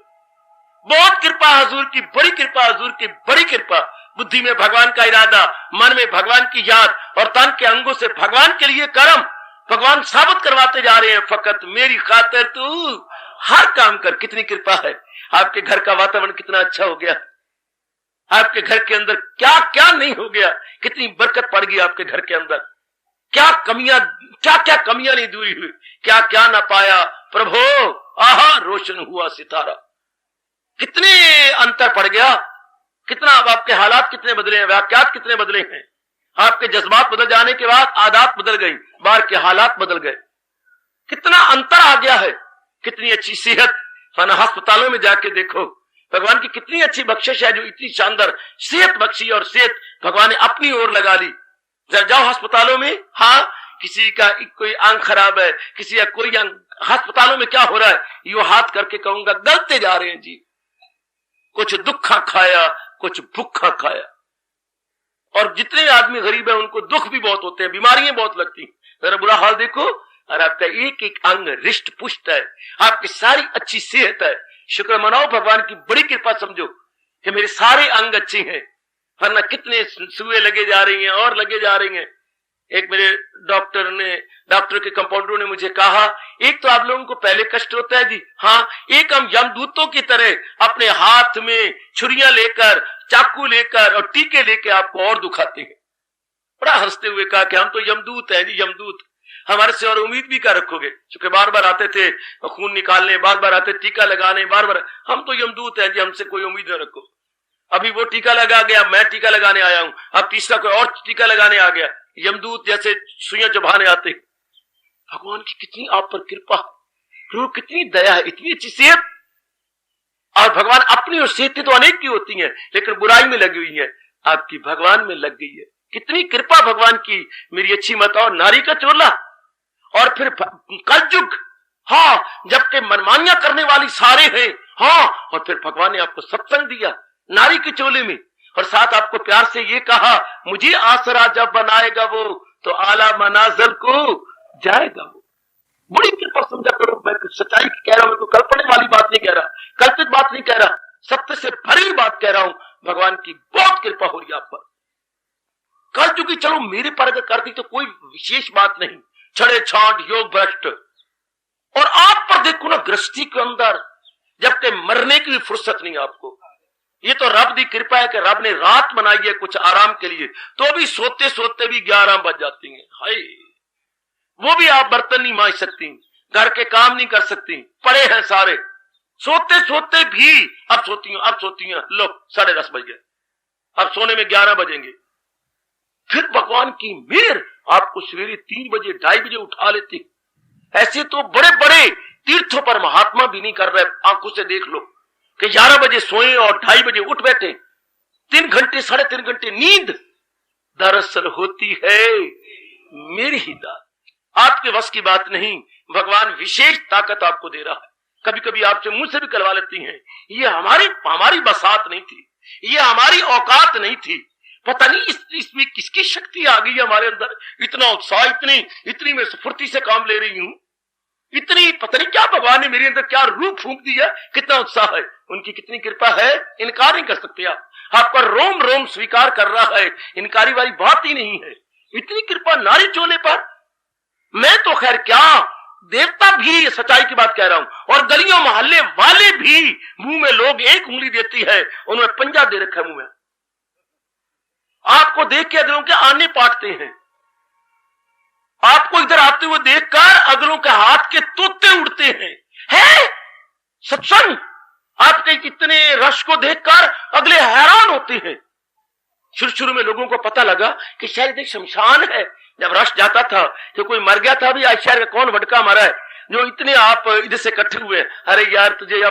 बहुत कृपा हजूर की, बड़ी कृपा हजूर की, बड़ी कृपा। बुद्धि में भगवान का इरादा, मन में भगवान की याद, और तन के अंगों से भगवान के लिए कर्म भगवान साबित करवाते जा रहे हैं। फकत मेरी खातिर तू हर काम कर। कितनी कृपा है। आपके घर का वातावरण कितना अच्छा हो गया, आपके घर के अंदर क्या क्या नहीं हो गया, कितनी बरकत पड़ गई आपके घर के अंदर। क्या क्या कमियां नहीं दूरी हुई, क्या क्या ना पाया प्रभु। आहा, रोशन हुआ सितारा। कितने अंतर पड़ गया, कितना अब आपके हालात कितने बदले हैं, वाक्यात कितने बदले हैं। आपके जज्बात बदल जाने के बाद आदत बदल गई, बाहर के हालात बदल गए। कितना अंतर आ गया है। कितनी अच्छी सेहत, अस्पतालों में जाके देखो भगवान की कितनी अच्छी बख्शिश है, जो इतनी शानदार सेहत बख्शी, और सेहत भगवान ने अपनी ओर लगा ली। जब जाओ अस्पतालों में, हाँ किसी का कोई आंख खराब है, किसी का कोई अंग, अस्पतालों में क्या हो रहा है, यो हाथ करके कहूंगा गलते जा रहे हैं जी। कुछ दुखा खाया, कुछ भूखा खाया। और जितने आदमी गरीब है उनको दुख भी बहुत होते हैं, बीमारियां बहुत लगती हैं। जरा बुरा हाल देखो, और आपका एक एक अंग रिष्ट पुष्ट है, आपकी सारी अच्छी सेहत है। शुक्र मनाओ, भगवान की बड़ी कृपा समझो कि मेरे सारे अंग अच्छे हैं, वरना कितने सुए लगे जा रही हैं और लगे जा रही हैं। एक मेरे डॉक्टर के कंपाउंडर ने मुझे कहा, एक तो आप लोगों को पहले कष्ट होता है जी, हाँ, एक हम यमदूतों की तरह अपने हाथ में छुरियां लेकर, चाकू लेकर और टीके लेकर आपको और दुखाते हैं। बड़ा हंसते हुए कहा कि हम तो यमदूत हैं जी, यमदूत, हमारे से और उम्मीद भी क्या रखोगे। क्योंकि बार बार आते थे खून निकालने, बार बार आते टीका लगाने, बार बार, हम तो यमदूत हैं जी, हमसे कोई उम्मीद न रखो। अभी वो टीका लगा गया, मैं टीका लगाने आया हूं, अब तीसरा कोई और टीका लगाने आ गया। यमदूत जैसे सुइयां चुभाने आते। भगवान की कितनी आप पर कृपा, कितनी दया है, इतनी अच्छी सेहत। और भगवान अपनी और सेहतें तो अनेक की होती हैं, लेकिन बुराई में लगी हुई है, आपकी भगवान में लग गई है। कितनी कृपा भगवान की। मेरी अच्छी माता और नारी का चोला, और फिर कलयुग, हाँ, जबकि मनमानियां करने वाली सारे हैं, हाँ, और फिर भगवान ने आपको सत्संग दिया नारी के चोले में, और साथ आपको प्यार से ये कहा, मुझे आसरा जब बनाएगा वो तो आला मनाजिल को जाएगा वो। बड़ी कृपा समझा करो। मैं सच्चाई कह रहा हूं, मैं तो कल्पने वाली बात नहीं कह रहा, कल्पित बात नहीं कह रहा, सत्य से भरी हुई बात कह रहा हूं। भगवान की बहुत कृपा हो रही है आप पर। कर चुकी, चलो मेरे पर अगर कर दी तो कोई विशेष बात नहीं, छड़े छांट योग भ्रष्ट। और आप पर देखो ना, गृहस्थी के अंदर जबकि मरने की भी फुर्सत नहीं आपको। ये तो रब की कृपा है कि रब ने रात बनाई है कुछ आराम के लिए, तो भी सोते सोते भी 11 बज जाती हैं। हाय, वो भी आप बर्तन नहीं मांज सकती, घर के काम नहीं कर सकती, पड़े हैं सारे, सोते सोते भी अब सोती हूं, लो 10:30 बज गए, अब सोने में 11 बजेंगे। फिर भगवान की मेहर आपको सवेरे 3 बजे 2:30 बजे उठा लेती। ऐसे तो बड़े बड़े तीर्थों पर महात्मा भी नहीं कर रहे। आंखों से देख लो कि 11 बजे सोए और 2:30 बजे उठ बैठे। 3 घंटे 3.5 घंटे नींद दरअसल होती है मेरी ही दात, आपके वश की बात नहीं। भगवान विशेष ताकत आपको दे रहा है। कभी कभी आपसे मुंह से भी करवा लेती हैं, ये हमारी बसात नहीं थी, ये हमारी औकात नहीं थी। पता नहीं इसमें किसकी शक्ति आ गई हमारे अंदर, इतना उत्साह, इतनी मैं स्फूर्ति से काम ले रही हूं, इतनी पता नहीं क्या भगवान ने मेरे अंदर क्या रूप फूंक दिया, कितना उत्साह है, उनकी कितनी कृपा है, इनकार नहीं कर सकते आप। आपका रोम रोम स्वीकार कर रहा है, इनकारी वाली बात ही नहीं है। इतनी कृपा नारी चोले पर, मैं तो खैर क्या देवता भी सच्चाई की बात कह रहा हूं, और गलियों मोहल्ले वाले भी, मुंह में लोग एक उंगली देती है, उन्होंने पंजा दे रखा है मुंह में, आपको देख के अगलों के आने पाटते हैं। आपको इधर आते हुए देखकर अगलों के हाथ के तोते उड़ते हैं। सत्संग आपके इतने रश को देखकर अगले हैरान होते हैं। शुरू में लोगों को पता लगा कि शायद एक शमशान है। जब रश जाता था कि कोई मर गया था, भी आज शहर का कौन भटका मरा है जो इतने आप इधर से इकट्ठे हुए। अरे यार तुझे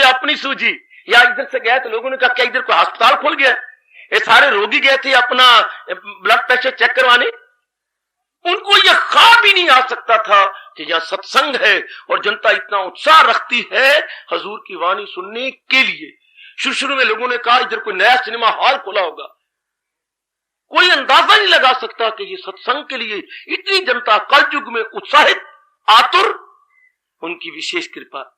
अपनी सूझी। या इधर से गया तो लोगों ने कहा क्या इधर कोई अस्पताल खुल गया, ये सारे रोगी गए थे अपना ब्लड प्रेशर चेक करवाने। उनको यह ख्याल भी नहीं आ सकता था कि यहां सत्संग है और जनता इतना उत्साह रखती है हजूर की वाणी सुनने के लिए। शुरू में लोगों ने कहा इधर कोई नया सिनेमा हॉल खुला होगा। कोई अंदाजा नहीं लगा सकता कि ये सत्संग के लिए इतनी जनता कलयुग में उत्साहित आतुर, उनकी विशेष कृपा।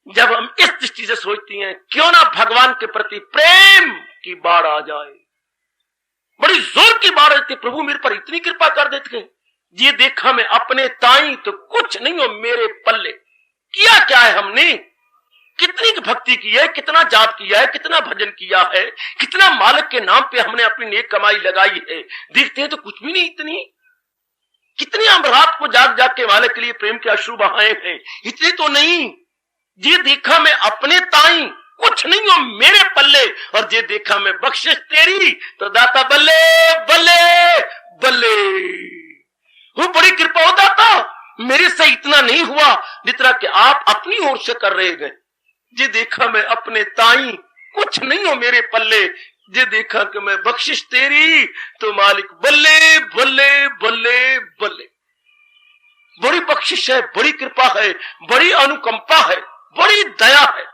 जब हम इस दृष्टि से सोचती हैं, क्यों ना भगवान के प्रति प्रेम की बाढ़ आ जाए, बड़ी जोर की बाढ़ आती, प्रभु मेरे पर इतनी कृपा कर देते हैं। ये देखा मैं अपने ताई तो कुछ नहीं हो मेरे पल्ले। किया क्या है हमने, कितनी भक्ति की है, कितना जाप किया है, कितना भजन किया है, कितना मालिक के नाम पे हमने अपनी नेक कमाई लगाई है। देखते हैं तो कुछ भी नहीं। कितनी हम रात को जाग जाग के मालिक के लिए प्रेम के अश्रु बहाए हैं, इतने तो नहीं। ये देखा मैं अपने ताई कुछ नहीं हो मेरे पल्ले, और ये देखा मैं बख्शिश तेरी तो दाता बल्ले बल्ले बल्ले। वो बड़ी कृपा हो दाता, मेरे से इतना नहीं हुआ जितना कि आप अपनी ओर से कर रहे गए। ये देखा मैं अपने ताई कुछ नहीं हो मेरे पल्ले, ये देखा कि मैं बख्शिश तेरी तो मालिक बल्ले बल्ले बल्ले बल्ले। बड़ी बख्शिश है, बड़ी कृपा है, बड़ी अनुकंपा है, बड़ी दया है।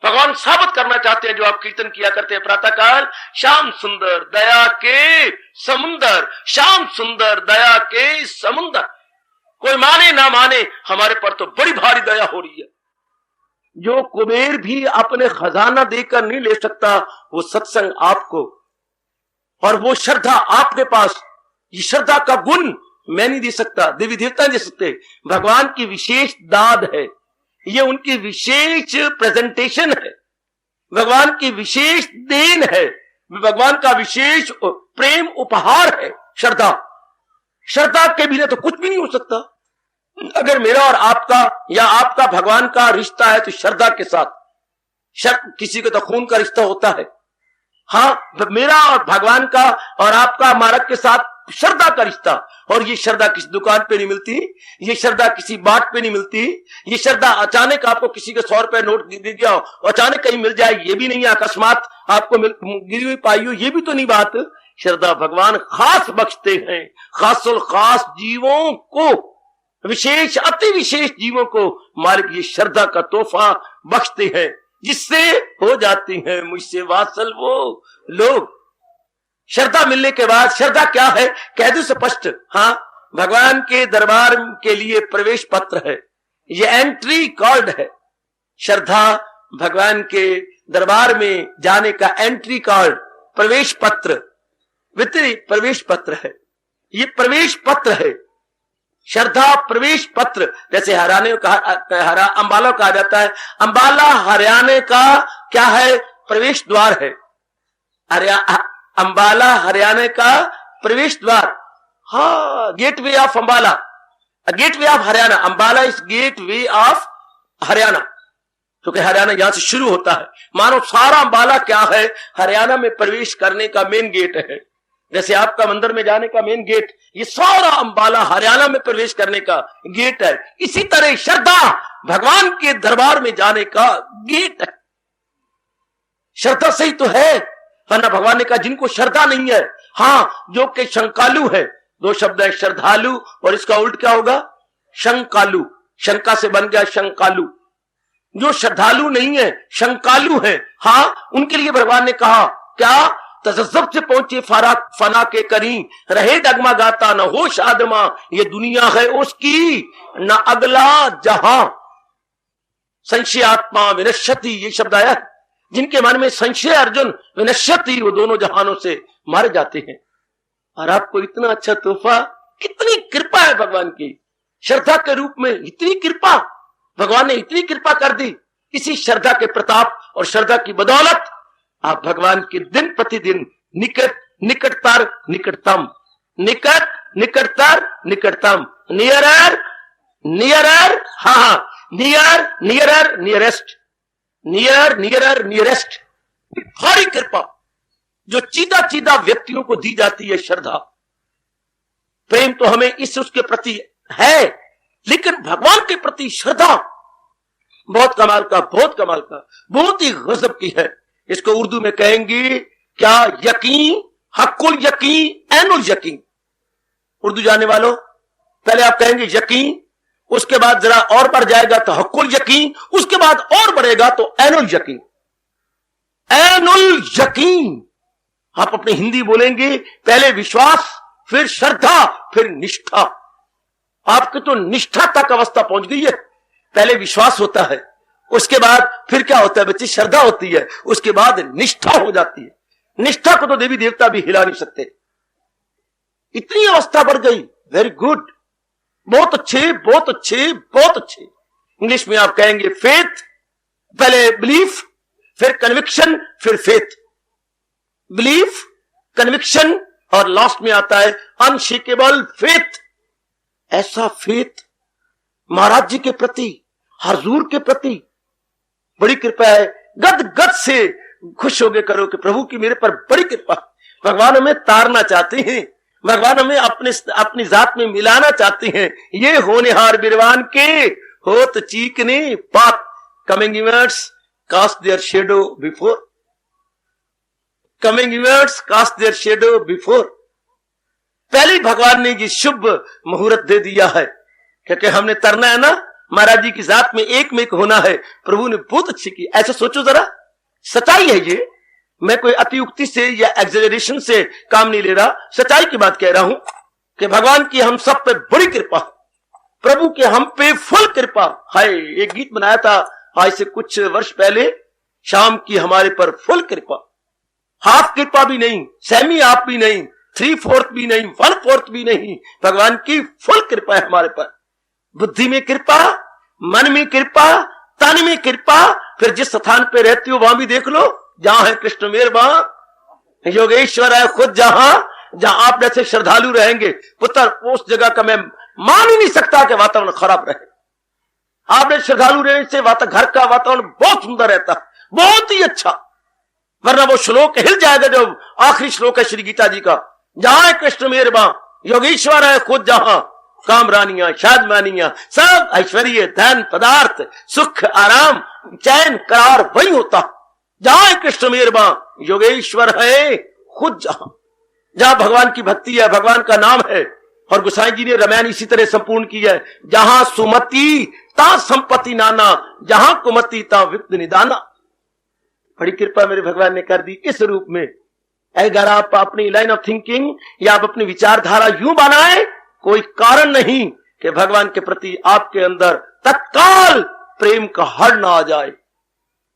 भगवान साबित करना चाहते हैं, जो आप कीर्तन किया करते हैं प्रातः काल, श्याम सुंदर दया के समुंदर, श्याम सुंदर दया के समुंदर। कोई माने ना माने, हमारे पर तो बड़ी भारी दया हो रही है। जो कुबेर भी अपने खजाना देकर नहीं ले सकता, वो सत्संग आपको, और वो श्रद्धा आपके पास, ये श्रद्धा का गुण मैं नहीं दे सकता, देवी देवता नहीं दे सकते। भगवान की विशेष दाद है, ये उनकी विशेष प्रेजेंटेशन है, भगवान की विशेष देन है, भगवान का विशेष प्रेम उपहार है श्रद्धा। श्रद्धा के बिना तो कुछ भी नहीं हो सकता। अगर मेरा और आपका या आपका भगवान का रिश्ता है तो श्रद्धा के साथ। किसी को तो खून का रिश्ता होता है, हाँ, मेरा और भगवान का और आपका मार्ग के साथ श्रद्धा का रिश्ता। और ये श्रद्धा किसी दुकान पे नहीं मिलती, ये श्रद्धा किसी बाट पे नहीं मिलती, ये श्रद्धा अचानक आपको किसी के 100 रुपए नोट दे दिया अचानक कहीं मिल जाए, ये भी नहीं है। अकस्मात आपको गिरी हुई पाई हो, ये भी तो नहीं बात। श्रद्धा भगवान खास बख्शते हैं, खासुल खास जीवों को, विशेष अति विशेष जीवों को मालिक ये श्रद्धा का तोहफा बख्शते हैं, जिससे हो जाती हैं मुझसे वासल वो लोग। श्रद्धा मिलने के बाद, श्रद्धा क्या है कह दो स्पष्ट, हाँ, भगवान के दरबार के लिए प्रवेश पत्र है, ये एंट्री कार्ड है। श्रद्धा भगवान के दरबार में जाने का एंट्री कार्ड, प्रवेश पत्र, वित्तीय प्रवेश पत्र है, ये प्रवेश पत्र है। श्रद्धा प्रवेश पत्र, जैसे हरियाणा का अंबाला कहा जाता है, अंबाला हरियाणा का क्या है, प्रवेश द्वार है। अंबाला हरियाणा का प्रवेश द्वार, हाँ, gateway of Ambala. Gateway of Haryana, Ambala is gateway of Haryana, क्योंकि हरियाणा यहां से शुरू होता है। मानो सारा अंबाला क्या है, हरियाणा में प्रवेश करने का मेन गेट है। जैसे आपका मंदिर में जाने का मेन गेट, ये सारा अंबाला हरियाणा में प्रवेश करने का गेट है। इसी तरह श्रद्धा भगवान के दरबार में जाने का गेट है। श्रद्धा से ही तो है, वरना भगवान ने कहा जिनको श्रद्धा नहीं है, हाँ जो कि शंकालु है, दो शब्द है श्रद्धालु और इसका उल्ट क्या होगा, शंकालु। शंका से बन गया शंकालु। जो श्रद्धालु नहीं है, शंकालु है, हाँ उनके लिए भगवान ने कहा क्या, तजज्जुब से पहुंचे फना के करी, रहे डगमगाता न होश आदमा, ये दुनिया है उसकी न अगला जहां। संशय आत्मा विनश्यति, ये शब्द आया, जिनके मन में संशय अर्जुन विनश्यति, वो दोनों जहानों से मारे जाते हैं। और आपको इतना अच्छा तोहफा, कितनी कृपा है भगवान की, श्रद्धा के रूप में इतनी कृपा, भगवान ने इतनी कृपा कर दी। इसी श्रद्धा के प्रताप और श्रद्धा की बदौलत आप भगवान के दिन प्रतिदिन निकट निकटतर निकटतम, निकट निकटतर निकटतम, नियरर नियरर, हाँ near nearer nearest, near nearer nearest. भारी कृपा जो चीदा चीदा व्यक्तियों को दी जाती है श्रद्धा। प्रेम तो हमें इस उसके प्रति है, लेकिन भगवान के प्रति श्रद्धा बहुत कमाल का, बहुत कमाल का, बहुत ही गजब की है। इसको उर्दू में कहेंगे क्या, यकीन, हक्कुल यकीन, ऐनुल यकीन। उर्दू जानने वालों, पहले आप कहेंगे यकीन, उसके बाद जरा और बढ़ जाएगा तो हक्कुल यकीन, उसके बाद और बढ़ेगा तो ऐनुल यकीन। ऐनुल यकीन आप अपने हिंदी बोलेंगे, पहले विश्वास, फिर श्रद्धा, फिर निष्ठा। आपकी तो निष्ठा तक अवस्था पहुंच गई है। पहले विश्वास होता है, उसके बाद फिर क्या होता है बच्चे, श्रद्धा होती है, उसके बाद निष्ठा हो जाती है। निष्ठा को तो देवी देवता भी हिला नहीं सकते, इतनी अवस्था बढ़ गई। वेरी गुड, बहुत अच्छे, बहुत अच्छे, बहुत अच्छे। इंग्लिश में आप कहेंगे फेथ, पहले बिलीफ, फिर कन्विक्शन, फिर फेथ। बिलीफ, कन्विक्शन और लास्ट में आता है अनशेकेबल फेथ। ऐसा फेथ महाराज जी के प्रति, हजूर के प्रति बड़ी कृपा है। गद गद से खुश हो गए करो कि प्रभु की मेरे पर बड़ी कृपा। भगवान हमें तारना चाहते हैं, भगवान हमें अपनी जात में मिलाना चाहते हैं। ये होनहार बिरवान के होत चीकने पात, coming events cast their shadow before, coming events cast their shadow before. पहले भगवान ने ये शुभ मुहूर्त दे दिया है, क्योंकि हमने तरना है ना, महाराज जी की जात में एक में एक होना है। प्रभु ने बहुत अच्छी की। ऐसा सोचो जरा, सच्चाई है ये, मैं कोई अतियुक्ति से या एग्जेजरेशन से काम नहीं ले रहा, सच्चाई की बात कह रहा हूं कि भगवान की हम सब पे बड़ी कृपा, प्रभु के हम पे फुल कृपा है। एक गीत बनाया था आज से कुछ वर्ष पहले, शाम की हमारे पर फुल कृपा। हाफ कृपा भी नहीं, सेमी हाफ भी नहीं, 3/4 भी नहीं, 1/4 भी नहीं, भगवान की फुल कृपा है हमारे पर। बुद्धि में कृपा, मन में कृपा, तन में कृपा। फिर जिस स्थान पे रहती हो वहां भी देख लो, जहां है कृष्ण मेर वहां योगेश्वर है खुद। जहां आप जैसे श्रद्धालु रहेंगे पुत्र, उस जगह का मैं मान ही नहीं सकता कि वातावरण खराब रहे। आपने श्रद्धालु रहने से घर का वातावरण बहुत सुंदर रहता, बहुत ही अच्छा। वरना वो श्लोक हिल जाएगा जो आखिरी श्लोक है श्री गीता जी का, जहां है कृष्ण मेर वहां योगेश्वर है खुद। जहां काम रानियां, शादमानियां, सब ऐश्वर्य, धन, पदार्थ, सुख, आराम, चैन, करार वही होता। जहां कृष्ण मेर वहां योगेश्वर है खुद। जहां भगवान की भक्ति है, भगवान का नाम है। और गोसाई जी ने रामायण इसी तरह संपूर्ण की है, जहां सुमति ता संपत्ति नाना, जहां कुमति ता विप्त निदाना। बड़ी कृपा मेरे भगवान ने कर दी इस रूप में। अगर आप अपनी लाइन ऑफ थिंकिंग या आप अपनी विचारधारा यूं बनाए, कोई कारण नहीं कि भगवान के प्रति आपके अंदर तत्काल प्रेम का हड़ ना आ जाए,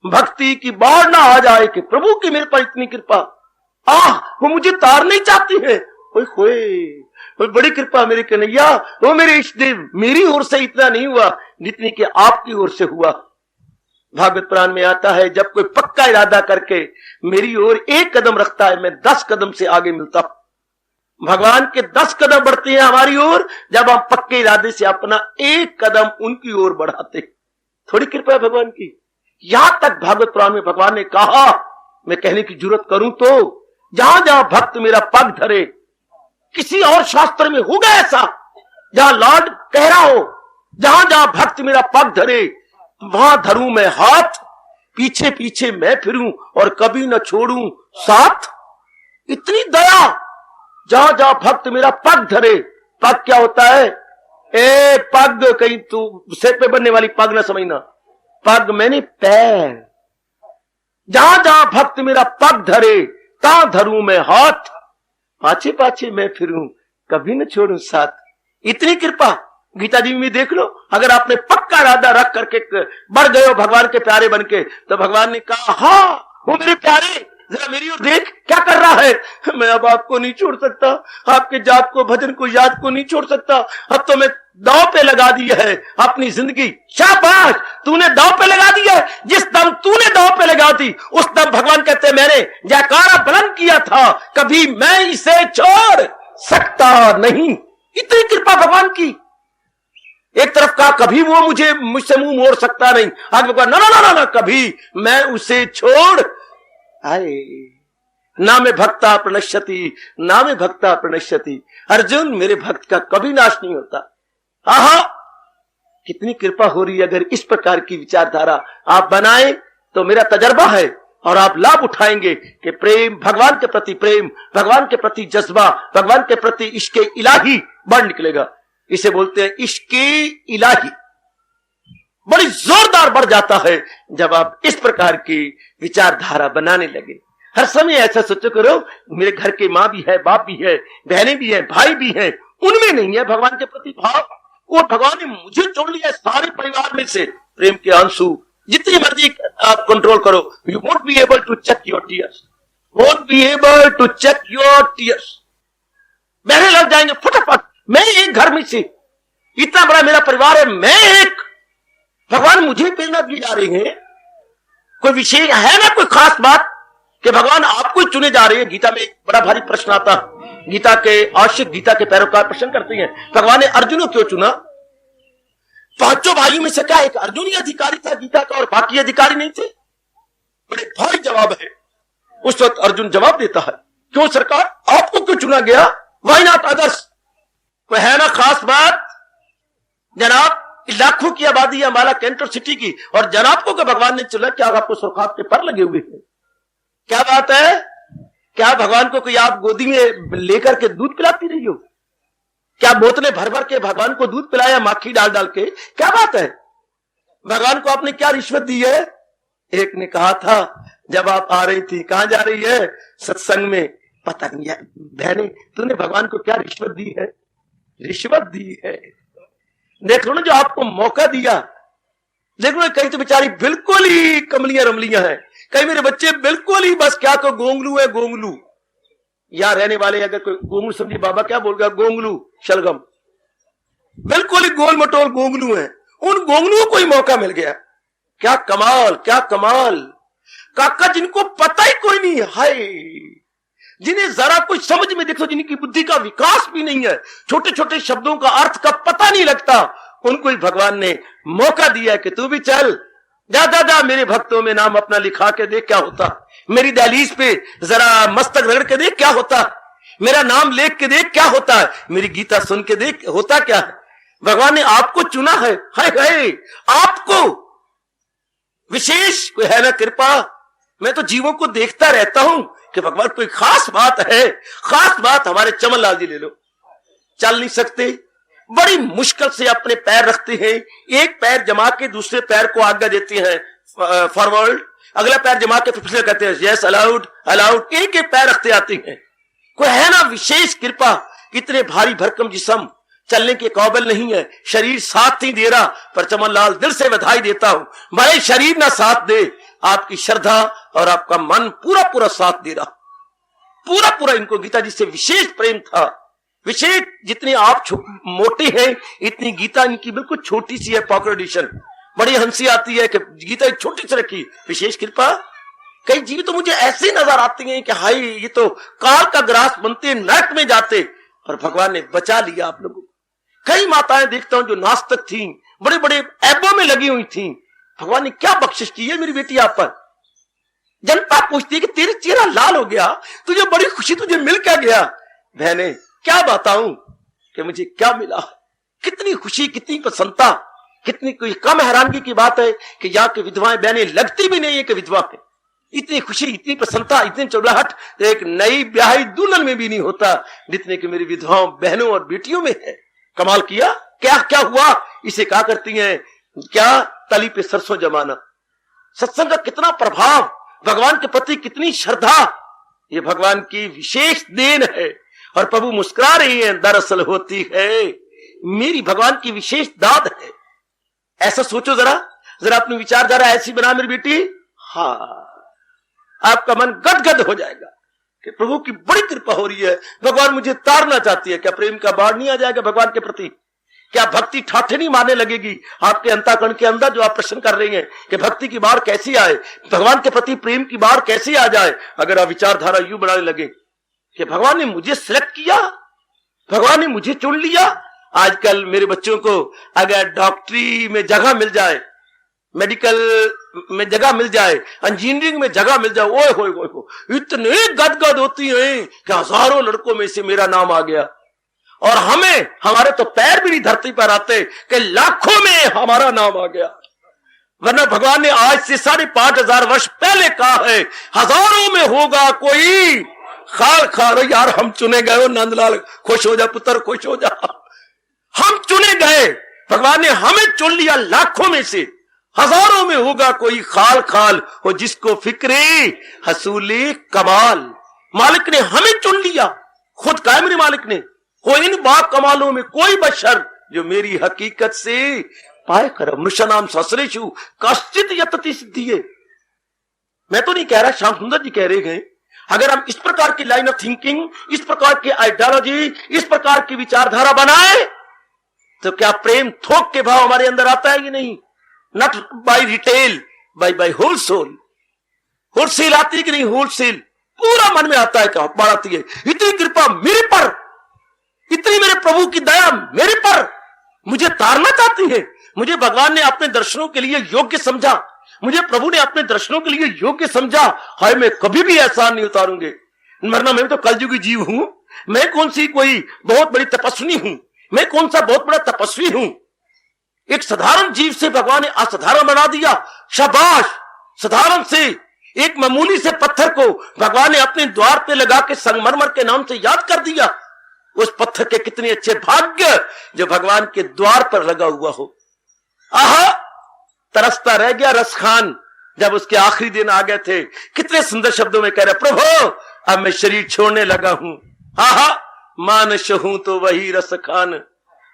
भक्ति की बाढ़ ना आ जाए कि प्रभु की मेरे पर इतनी कृपा, वो मुझे तार नहीं चाहती है। ओए बड़ी कृपा मेरे कन्हैया, वो मेरे इष्ट देव, मेरी ओर से इतना नहीं हुआ जितनी कि आपकी ओर से हुआ। भागवत पुराण में आता है, जब कोई पक्का इरादा करके मेरी ओर एक कदम रखता है, मैं 10 कदम से आगे मिलता हूं। भगवान के 10 कदम बढ़ते हैं हमारी ओर जब हम पक्के इरादे से अपना 1 कदम उनकी ओर बढ़ाते। थोड़ी कृपा है भगवान की। यहां तक भागवत पुराण में भगवान ने कहा, मैं कहने की जरूरत करूं तो, जहां जहां भक्त मेरा पग धरे, किसी और शास्त्र में होगा ऐसा जहां लॉर्ड कह रहा हो जहां जहां भक्त मेरा पग धरे वहां धरूं मैं हाथ, पीछे पीछे मैं फिरूं और कभी न छोड़ूं साथ। इतनी दया। जहां जहां भक्त मेरा पग धरे, पग क्या होता है? ए पग, कहीं तू सिर पे बनने वाली पग ना समझना, पग मैंने पैर। जहां जहां भक्त मेरा पग धरे तां धरूं मैं हाथ, पाछे पाछे मैं फिरूं कभी न छोड़ूं साथ। इतनी कृपा गीता जी में देख लो। अगर आपने पक्का इरादा रख करके बढ़ गए हो भगवान के प्यारे बनके, तो भगवान ने कहा, हाँ वो मेरे प्यारे, जरा मेरी ओर देख क्या कर रहा है। मैं अब आपको नहीं छोड़ सकता, आपके जाप को, भजन को, याद को नहीं छोड़ सकता। अब तो मैं दांव पे लगा दी है अपनी जिंदगी। शाबाश, तूने दांव पे लगा दी है। जिस दम तूने दांव पे लगा दी उस दम भगवान कहते मैंने जयकारा बुलंद किया था, कभी मैं इसे छोड़ सकता नहीं। इतनी कृपा भगवान की। एक तरफ कहा कभी वो मुझसे मुंह मोड़ सकता नहीं, आगे कहा ना ना ना ना, कभी मैं उसे छोड़ आए। ना में भक्ता प्रणश्यति, ना में भक्ता प्रणश्यति। अर्जुन, मेरे भक्त का कभी नाश नहीं होता। आहा, कितनी कृपा हो रही है। अगर इस प्रकार की विचारधारा आप बनाएं तो मेरा तजर्बा है और आप लाभ उठाएंगे कि प्रेम, भगवान के प्रति प्रेम, भगवान के प्रति जज्बा, भगवान के प्रति इश्क इलाही बढ़ निकलेगा। इसे बोलते हैं इश्क इलाही। बड़ी जोरदार बढ़ जाता है जब आप इस प्रकार की विचारधारा बनाने लगे। हर समय ऐसा सोचो करो, मेरे घर के माँ भी है, बाप भी है, बहनें भी है, भाई भी है, उनमें नहीं है भगवान के प्रति भाव। और भगवान ने मुझे छोड़ लिया सारे परिवार में से। प्रेम के आंसू जितनी मर्जी आप कंट्रोल करो, you won't be able to check your tears, won't be able to check your tears. बहने लग जाएंगे फटाफट। मैं एक घर में से, इतना बड़ा मेरा परिवार है, मैं एक, भगवान मुझे प्रेरणा दी जा रही है। कोई विशेष है ना, कोई खास बात कि भगवान आपको चुने जा रहे हैं। गीता में एक बड़ा भारी प्रश्न आता, गीता के आशिक, गीता के पैरोकार प्रश्न करते हैं, भगवान ने अर्जुन को क्यों चुना? पांचों भाइयों में से क्या एक अर्जुन ही अधिकारी था गीता का और बाकी अधिकारी नहीं थे? बड़े भारी जवाब है। उस वक्त अर्जुन जवाब देता है, क्यों सरकार, आपको क्यों चुना गया? Why not others? कोई है ना खास बात? जनाब, लाखों की आबादी है माला कैंटर सिटी की, और जनाब को भगवान ने चुना, क्या आपको सुरखाब के पर लगे हुए हैं? क्या बात है? क्या भगवान को कोई आप गोदी में लेकर के दूध पिलाती रही हो? क्या बोतलें भर भर के भगवान को दूध पिलाया माखी डाल डाल के? क्या बात है? भगवान को आपने क्या रिश्वत दी है? एक ने कहा था जब आप आ रही थी, कहां जा रही है? सत्संग में। पता नहीं है बहने, तूने भगवान को क्या रिश्वत दी है? रिश्वत दी है। देख लो ना, जो आपको मौका दिया, देख लो कहीं तो बेचारी बिल्कुल ही कमलियां रमलियां हैं, कहीं मेरे बच्चे बिल्कुल ही बस क्या को गोंगलू है, गोंगलू। यहां रहने वाले अगर कोई गोंगलू समझे, बाबा क्या बोल गया? गोंगलू शलगम, बिल्कुल ही गोल मटोल गोंगलू है। उन गोंगलुओं को ही मौका मिल गया। क्या कमाल, क्या कमाल। काका जिनको पता ही कोई नहीं है, हाय, जिन्हें जरा कुछ समझ में, देखो जिनकी बुद्धि का विकास भी नहीं है, छोटे छोटे शब्दों का अर्थ का पता नहीं लगता, उनको ही भगवान ने मौका दिया कि तू भी चल, जा जा जा, मेरे भक्तों में नाम अपना लिखा के देख क्या होता, मेरी दहलीज पे जरा मस्तक रगड़ के देख क्या होता, मेरा नाम लेख के देख क्या होता है, मेरी गीता सुन के देख होता क्या है। भगवान ने आपको चुना है, हाय हाय, आपको विशेष कोई है ना कृपा। मैं तो जीवों को देखता रहता हूं कि भगवान कोई खास बात है, खास बात। हमारे चमन लाल जी ले लो, चल नहीं सकते, बड़ी मुश्किल से अपने पैर रखते हैं, एक पैर जमा के दूसरे पैर को आज्ञा देते हैं फॉरवर्ड, अगला पैर जमा के पिछले कहते हैं यस अलाउड अलाउड, एक एक पैर रखते आते हैं। कोई है ना विशेष कृपा। इतने भारी भरकम जिस्म चलने के काबिल नहीं है, शरीर साथ नहीं दे रहा, पर चमन लाल दिल से बधाई देता हूं, भले शरीर ना साथ दे, आपकी श्रद्धा और आपका मन पूरा पूरा साथ दे रहा, पूरा पूरा। इनको गीता जी से विशेष प्रेम था, विशेष। जितने आप मोटे हैं इतनी गीता इनकी बिल्कुल छोटी सी है, पॉकेट एडिशन। बड़ी हंसी आती है कि गीता छोटी सी रखी, विशेष कृपा। कई जीव तो मुझे ऐसे नजर आती हैं कि हाय ये तो काल का ग्रास बनते नरक में जाते, और भगवान ने बचा लिया आप लोगों को। कई माताएं देखता हूं जो नास्तिक थी, बड़े बड़े ऐबों में लगी हुई थी, भगवान ने क्या बख्शिश की है मेरी बेटी आप पर। जनता पूछती है कि तेरे चेहरा लाल हो गया, तुझे बड़ी खुशी, तुझे मिल क्या गया। बहने क्या बताऊं कि मुझे क्या मिला, कितनी खुशी, कितनी प्रसन्नता, कितनी कोई कम हैरानगी की बात है कि यहाँ की विधवाएं बहनें लगती भी नहीं है कि विधवा है। इतनी खुशी, इतनी प्रसन्नता, इतनी चौड़ाहट एक नई ब्याही दुल्हन में भी नहीं होता जितने कि मेरी विधवाओं बहनों और बेटियों में है। कमाल किया। क्या क्या हुआ, इसे कहा करती हैं क्या, तली पे सरसों जमाना। सत्संग का कितना प्रभाव, भगवान के प्रति कितनी श्रद्धा, ये भगवान की विशेष देन है। और प्रभु मुस्कुरा रही है, दरअसल होती है मेरी भगवान की विशेष दाद है। ऐसा सोचो जरा, जरा अपनी विचारधारा ऐसी बना मेरी बेटी, हाँ आपका मन गदगद हो जाएगा कि प्रभु की बड़ी कृपा हो रही है, भगवान मुझे तारना चाहती है। क्या प्रेम का बाढ़ नहीं आ जाएगा भगवान के प्रति? क्या भक्ति ठाठे नहीं मारने लगेगी आपके अंतःकरण के अंदर? जो आप प्रश्न कर रही हैं कि भक्ति की बाढ़ कैसी आए, भगवान के प्रति प्रेम की बाढ़ कैसी आ जाए, अगर आप विचारधारा यूं बनाने लगे कि भगवान ने मुझे सिलेक्ट किया, भगवान ने मुझे चुन लिया। आजकल मेरे बच्चों को अगर डॉक्टरी में जगह मिल जाए, मेडिकल में जगह मिल जाए, इंजीनियरिंग में जगह मिल जाए, ओए होए होए इतने गदगद होती हैं कि हजारों लड़कों में से मेरा नाम आ गया। और हमें, हमारे तो पैर भी नहीं धरती पर आते कि लाखों में हमारा नाम आ गया। वरना भगवान ने आज से 5,500 वर्ष पहले कहा है हजारों में होगा कोई खाल खाल। यार हम चुने गए हो नंदलाल, खुश हो जा पुत्र, खुश हो जा। हम चुने गए, भगवान ने हमें चुन लिया, लाखों में से हजारों में होगा कोई खाल खाल हो जिसको फिक्रे हसूले कमाल। मालिक ने हमें चुन लिया, खुद कहा मेरे मालिक ने, हो इन बा कमालों में कोई बशर जो मेरी हकीकत से पाए कर मनुष्यनाम ससरेशु कश्चित यतति सिद्धि है। मैं तो नहीं कह रहा, श्याम सुंदर जी कह रहे हैं, अगर हम इस प्रकार की लाइन ऑफ थिंकिंग, इस प्रकार की आइडियोलॉजी, इस प्रकार की विचारधारा बनाए तो क्या प्रेम थोक के भाव हमारे अंदर आता है कि नहीं? Not by retail, by wholesale. Wholesale आती है कि नहीं? होलसेल पूरा मन में आता है, क्या बात आती है। इतनी कृपा मेरे पर, इतनी मेरे प्रभु की दया मेरे पर, मुझे तारना चाहती है। मुझे भगवान ने अपने दर्शनों के लिए योग्य समझा, मुझे प्रभु ने अपने दर्शनों के लिए योग्य समझा। हाय मैं कभी भी एहसान नहीं उतारूंगे, वरना मैं तो कलयुगी जीव हूं। मैं कौन सी कोई बहुत बड़ी तपस्विनी हूं, मैं कौन सा बहुत बड़ा तपस्वी हूं। एक साधारण जीव से भगवान ने असाधारण बना दिया। शाबाश, साधारण से एक मामूली से पत्थर को भगवान ने अपने द्वार पे लगा के संगमरमर के नाम से याद कर दिया। उस पत्थर के कितने अच्छे भाग्य जो भगवान के द्वार पर लगा हुआ हो। आहा, तरसता रह गया रसखान जब उसके आखिरी दिन आ गए थे। कितने सुंदर शब्दों में कह रहे, प्रभु अब मैं शरीर छोड़ने लगा हूं। आहा, मानस हूं तो वही रसखान,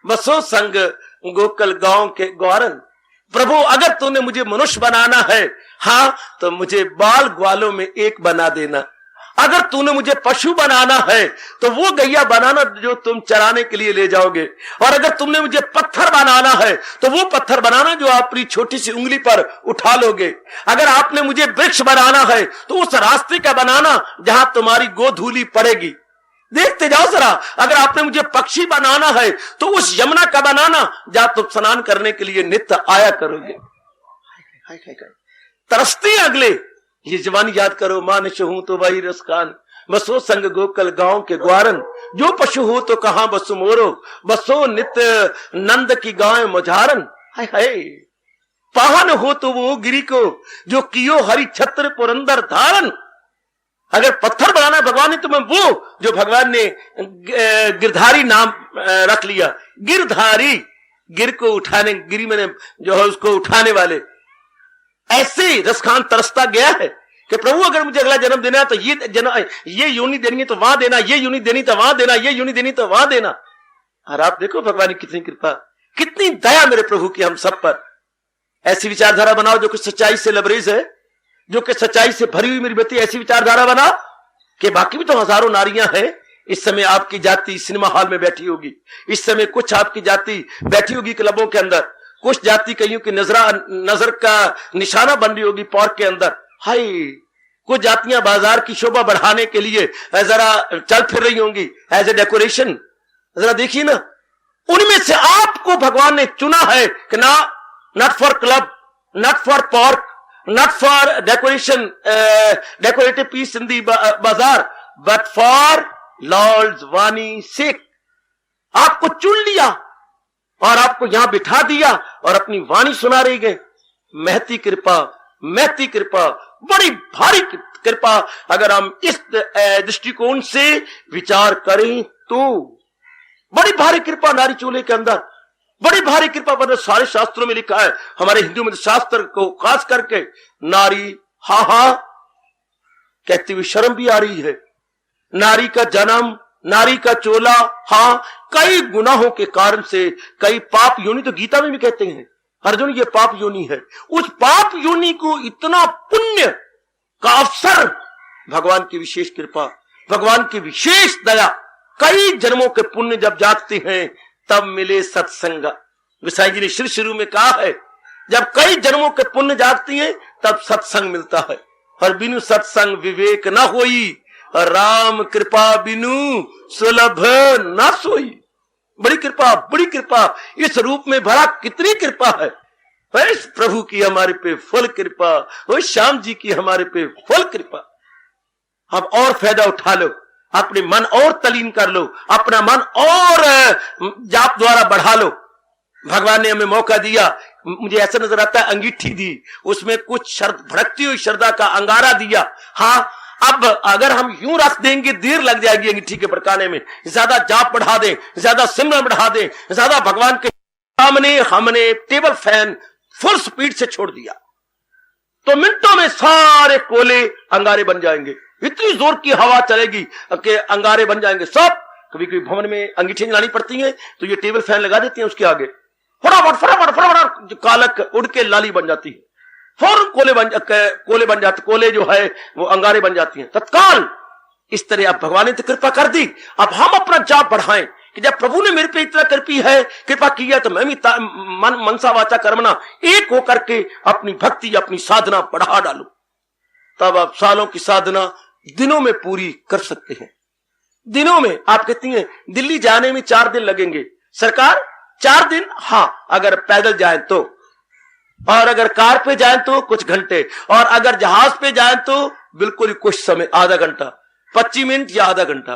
बसो संग गोकल गांव के ग्वारन। प्रभु अगर तूने मुझे मनुष्य बनाना है, हाँ तो मुझे बाल ग्वालों में एक बना देना। अगर तूने मुझे पशु बनाना है तो वो गैया बनाना जो तुम चराने के लिए ले जाओगे। और अगर तुमने मुझे पत्थर बनाना है तो वो पत्थर बनाना जो आप अपनी छोटी सी उंगली पर उठा लोगे। अगर आपने मुझे वृक्ष बनाना है तो उस रास्ते का बनाना जहां तुम्हारी गोधूली पड़ेगी। देखते जाओ जरा, अगर आपने मुझे पक्षी बनाना है तो उस यमुना का बनाना जहां तुम स्नान करने के लिए नित्य आया करोगे। तरसते अगले, ये जवानी याद करो, मानस हूं तो वही रसखान, बसो संग गोकल गांव के ग्वारन। जो पशु हो तो कहां बसु मोरो, बसो नित्य नंद की गाय मझारन। हाय हाय, पाहन हो तो वो गिरी को जो कियो हरि छत्र पुरंदर धारन। अगर पत्थर बनाना है भगवान ने तो मैं वो जो भगवान ने गिरधारी नाम रख लिया। गिरधारी, गिर को उठाने, गिरी मैंने जो है उसको उठाने वाले। ऐसे रसखान तरसता गया है कि प्रभु अगर मुझे अगला जन्म देना है तो ये योनि देनी है तो वहां देना, ये योनि देनी तो वहां देना, ये योनि देनी तो वहां देना। और आप देखो भगवान की कितनी कृपा, कितनी दया मेरे प्रभु की हम सब पर। ऐसी विचारधारा बनाओ जो कुछ सच्चाई से लबरेज है, जो कि सच्चाई से भरी हुई मेरी बेटी। ऐसी विचारधारा बना कि बाकी भी तो हजारों नारियां हैं। इस समय आपकी जाति सिनेमा हॉल में बैठी होगी, इस समय कुछ आपकी जाति बैठी होगी क्लबों के अंदर, कुछ जाति कईयों की नजर का निशाना बन रही होगी पार्क के अंदर। हाय, कुछ जातियां बाजार की शोभा बढ़ाने के लिए जरा चल फिर रही होंगी एज ए डेकोरेशन, जरा देखिए ना, उनमें से आपको भगवान ने चुना है कि ना, not for club, not for park, not for decoration, decorative piece in the बाजार, बट फॉर लॉर्ड्स वाणी सेक। आपको चुन लिया और आपको यहां बिठा दिया और अपनी वाणी सुना रही गए। महती कृपा, महती कृपा, बड़ी भारी कृपा। अगर हम इस दृष्टिकोण से विचार करें तो बड़ी भारी कृपा नारी चूल्हे के अंदर, बड़ी भारी कृपा। पर सारे शास्त्रों में लिखा है, हमारे हिंदू में शास्त्र को खास करके नारी हा हा कहती हुई शर्म भी आ रही है। नारी का जन्म, नारी का चोला, हाँ, कई गुनाहों के कारण से, कई पाप योनि, तो गीता में भी कहते हैं अर्जुन ये पाप योनि है। उस पाप योनि को इतना पुण्य का अवसर, भगवान की विशेष कृपा, भगवान की विशेष दया, कई जन्मों के पुण्य जब जागते हैं तब मिले सत्संग। गोसाई जी ने शुरू में कहा है, जब कई जन्मों के पुण्य जागती हैं तब सत्संग मिलता है। और बिनु सत्संग विवेक न होई, राम कृपा बिनु सुलभ न सोई। बड़ी कृपा, बड़ी कृपा, इस रूप में भला कितनी कृपा है। इस प्रभु की हमारे पे फुल कृपा, वो श्याम जी की हमारे पे फुल कृपा। अब और फायदा उठा लो, अपने मन और तलीन कर लो, अपना मन और जाप द्वारा बढ़ा लो। भगवान ने हमें मौका दिया, मुझे ऐसा नजर आता है अंगीठी दी, उसमें कुछ भड़कती हुई श्रद्धा का अंगारा दिया। हाँ, अब अगर हम यूं रख देंगे देर लग जाएगी अंगीठी के भड़काने में। ज्यादा जाप बढ़ा दें, ज्यादा सिमरन बढ़ा दें, ज्यादा भगवान के सामने हमने टेबल फैन फुल स्पीड से छोड़ दिया तो मिनटों में सारे कोले अंगारे बन जाएंगे। इतनी जोर की हवा चलेगी कि अंगारे बन जाएंगे सब। कभी कभी भवन में अंगीठी जलानी पड़ती है तो ये टेबल फैन लगा देते हैं, उसके आगे फटाफट फटाफट फटाफट कालक उड़ के लाली बन जाती है, फौरन कोले बन जाते, कोले जो है वो अंगारे बन जाती हैं तत्काल। इस तरह अब भगवान ने तो कृपा कर दी, अब हम अपना जाप बढ़ाएं कि जब प्रभु ने मेरे पे इतना कृपा की है तो मैं भी मनसा वाचा कर्मणा एक होकर के अपनी भक्ति, अपनी साधना बढ़ा डालू। तब आप सालों की साधना दिनों में पूरी कर सकते हैं। दिनों में आप कहती हैं दिल्ली जाने में 4 दिन लगेंगे, सरकार 4 दिन, हाँ अगर पैदल जाए तो, और अगर कार पे जाए तो कुछ घंटे, और अगर जहाज पे जाए तो बिल्कुल ही कुछ समय, आधा घंटा, 25 मिनट या आधा घंटा।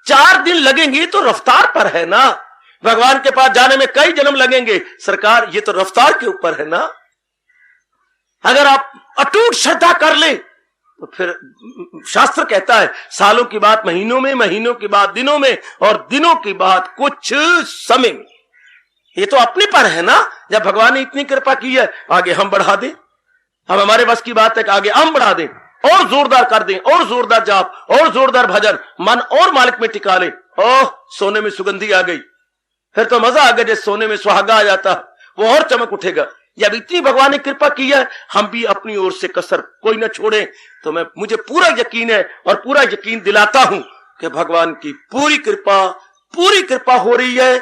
4 दिन लगेंगे तो रफ्तार पर है ना। भगवान के पास जाने में कई जन्म लगेंगे, सरकार ये तो रफ्तार के ऊपर है ना। अगर आप अटूट श्रद्धा कर ले तो फिर शास्त्र कहता है सालों की बात महीनों में, महीनों की बात दिनों में, और दिनों की बात कुछ समय में। ये तो अपने पर है ना। जब भगवान ने इतनी कृपा की है आगे हम बढ़ा दें। अब हमारे बस की बात है कि आगे हम बढ़ा दें, और जोरदार कर दें, और जोरदार जाप, और जोरदार भजन, मन और मालिक में टिका ले। ओह सोने में सुगंधी आ गई, फिर तो मजा आ गया। जैसे सोने में सुहागा आ जाता वो और चमक उठेगा। जब इतनी भगवान ने कृपा की है, हम भी अपनी ओर से कसर कोई ना छोड़े। तो मुझे पूरा यकीन है और पूरा यकीन दिलाता हूं कि भगवान की पूरी कृपा हो रही है।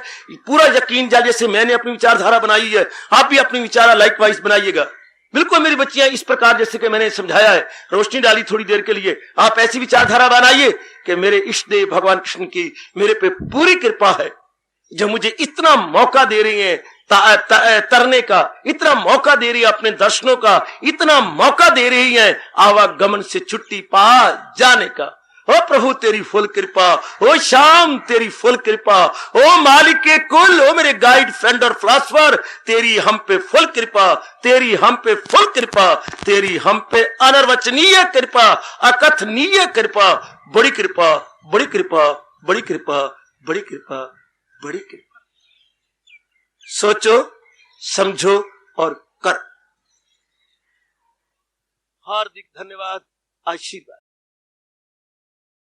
पूरा यकीन जैसे मैंने अपनी विचारधारा बनाई है, आप भी अपनी विचारा लाइकवाइज बनाइएगा। बिल्कुल मेरी बच्चियां इस प्रकार जैसे कि मैंने समझाया है, रोशनी डाली थोड़ी देर के लिए, आप ऐसी विचारधारा बनाइए कि मेरे इष्ट देव भगवान कृष्ण की मेरे पे पूरी कृपा है, जो मुझे इतना मौका दे रही है तरने का, इतना मौका दे रही है अपने दर्शनों का, इतना मौका दे रही है आवागमन से छुट्टी पा जाने का। ओ प्रभु तेरी फुल कृपा, ओ श्याम तेरी फुल कृपा, ओ मालिक के कुल, ओ मेरे गाइड फ्रेंड और फिलॉसफर, तेरी हम पे फुल कृपा, तेरी हम पे फुल कृपा, तेरी हम पे अनिर्वचनीय कृपा, अकथनीय कृपा, बड़ी कृपा, बड़ी कृपा, बड़ी कृपा, बड़ी कृपा, बड़ी कृपा। सोचो, समझो और कर। हार्दिक धन्यवाद, आशीर्वाद।